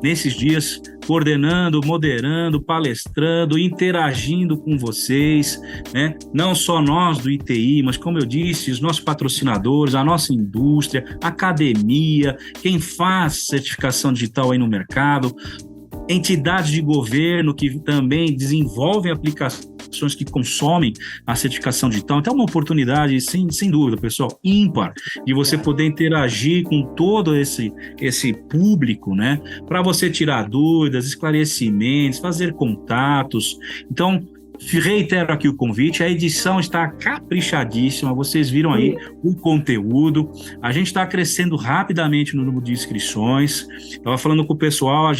nesses dias, coordenando, moderando, palestrando, interagindo com vocês, né? Não só nós do ITI, mas, como eu disse, os nossos patrocinadores, a nossa indústria, a academia, quem faz certificação digital aí no mercado, entidades de governo que também desenvolvem aplicações que consomem a certificação digital. Então, é uma oportunidade, sem dúvida, pessoal, ímpar, de você poder interagir com todo esse público, né? Para você tirar dúvidas, esclarecimentos, fazer contatos. Então, reitero aqui o convite, a edição está caprichadíssima, vocês viram aí o conteúdo, a gente está crescendo rapidamente no número de inscrições, estava falando com o pessoal,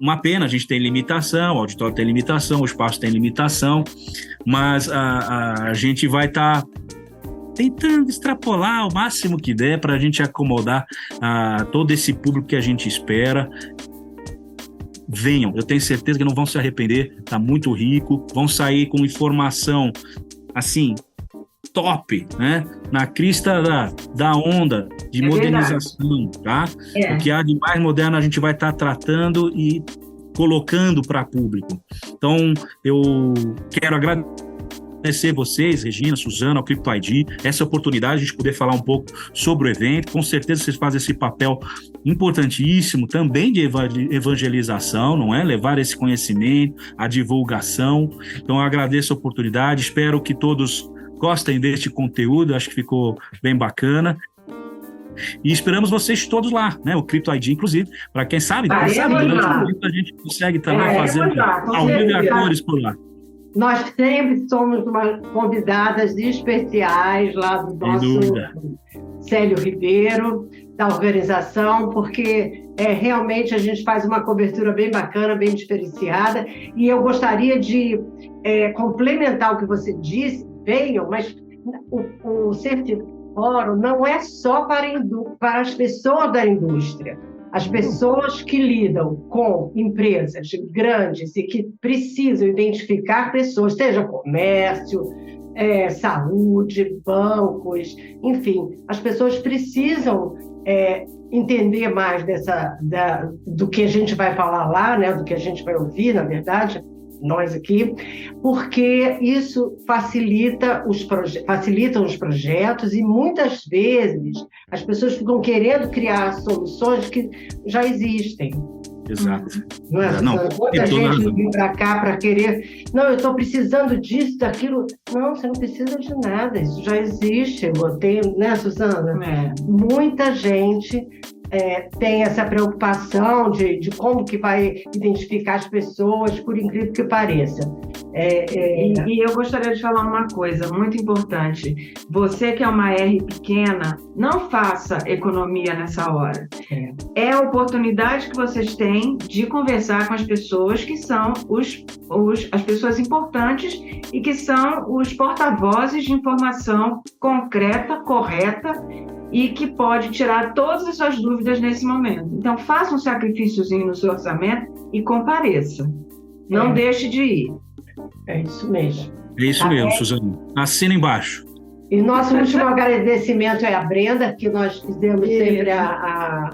uma pena, a gente tem limitação, o auditório tem limitação, o espaço tem limitação, mas a gente vai estar tentando extrapolar o máximo que der para a gente acomodar todo esse público que a gente espera. Venham, eu tenho certeza que não vão se arrepender, tá muito rico, vão sair com informação, assim, top, né? Na crista da onda de modernização, tá? O que há de mais moderno a gente vai estar tratando e colocando para público. Então, eu quero agradecer vocês, Regina, Suzana, ao Crypto ID, essa oportunidade de a gente poder falar um pouco sobre o evento. Com certeza vocês fazem esse papel importantíssimo também de evangelização, não é? Levar esse conhecimento, a divulgação. Então, eu agradeço a oportunidade, espero que todos gostem deste conteúdo, acho que ficou bem bacana. E esperamos vocês todos lá, né? O Crypto ID, inclusive, para quem sabe, durante o evento a gente consegue também fazer ao vivo e a cores por lá. Nós sempre somos convidadas especiais lá do nosso Célio Ribeiro, da organização, porque realmente a gente faz uma cobertura bem bacana, bem diferenciada, e eu gostaria de complementar o que você disse, venham, mas o Certifórum não é só para as pessoas da indústria. As pessoas que lidam com empresas grandes e que precisam identificar pessoas, seja comércio, saúde, bancos, enfim, as pessoas precisam entender mais do que a gente vai falar lá, né, do que a gente vai ouvir, na verdade, nós aqui, porque isso facilita os projetos e muitas vezes as pessoas ficam querendo criar soluções que já existem. Exato. Não é? Muita gente vem para cá para querer... Não, eu estou precisando disso, daquilo... Não, você não precisa de nada, isso já existe. Eu tenho, né, Suzana? Muita gente tem essa preocupação de como que vai identificar as pessoas, por incrível que pareça. E eu gostaria de falar uma coisa muito importante. Você que é uma R pequena, não faça economia nessa hora. É a oportunidade que vocês têm de conversar com as pessoas que são as pessoas importantes e que são os porta-vozes de informação concreta, correta, e que pode tirar todas as suas dúvidas nesse momento. Então, faça um sacrifíciozinho no seu orçamento e compareça. Não deixe de ir. É isso mesmo. É isso mesmo, Suzana. Assina embaixo. E nosso último agradecimento é a Brenda, que nós fizemos sempre a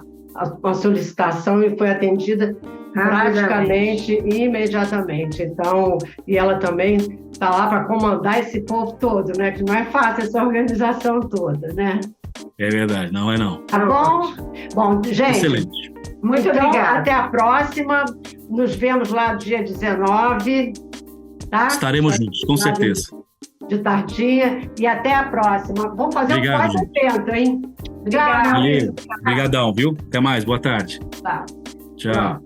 solicitação e foi atendida praticamente imediatamente. Então, e ela também está lá para comandar esse povo todo, né? Que não é fácil essa organização toda, né? É verdade, não é não. Tá bom? Bom, gente, excelente. Muito obrigada. Até a próxima. Nos vemos lá dia 19. Tá? Estaremos juntos, com certeza. De tardinha. E até a próxima. Vamos fazer um pós-evento, hein? Obrigada. Obrigadão, viu? Até mais, boa tarde. Tá. Tchau.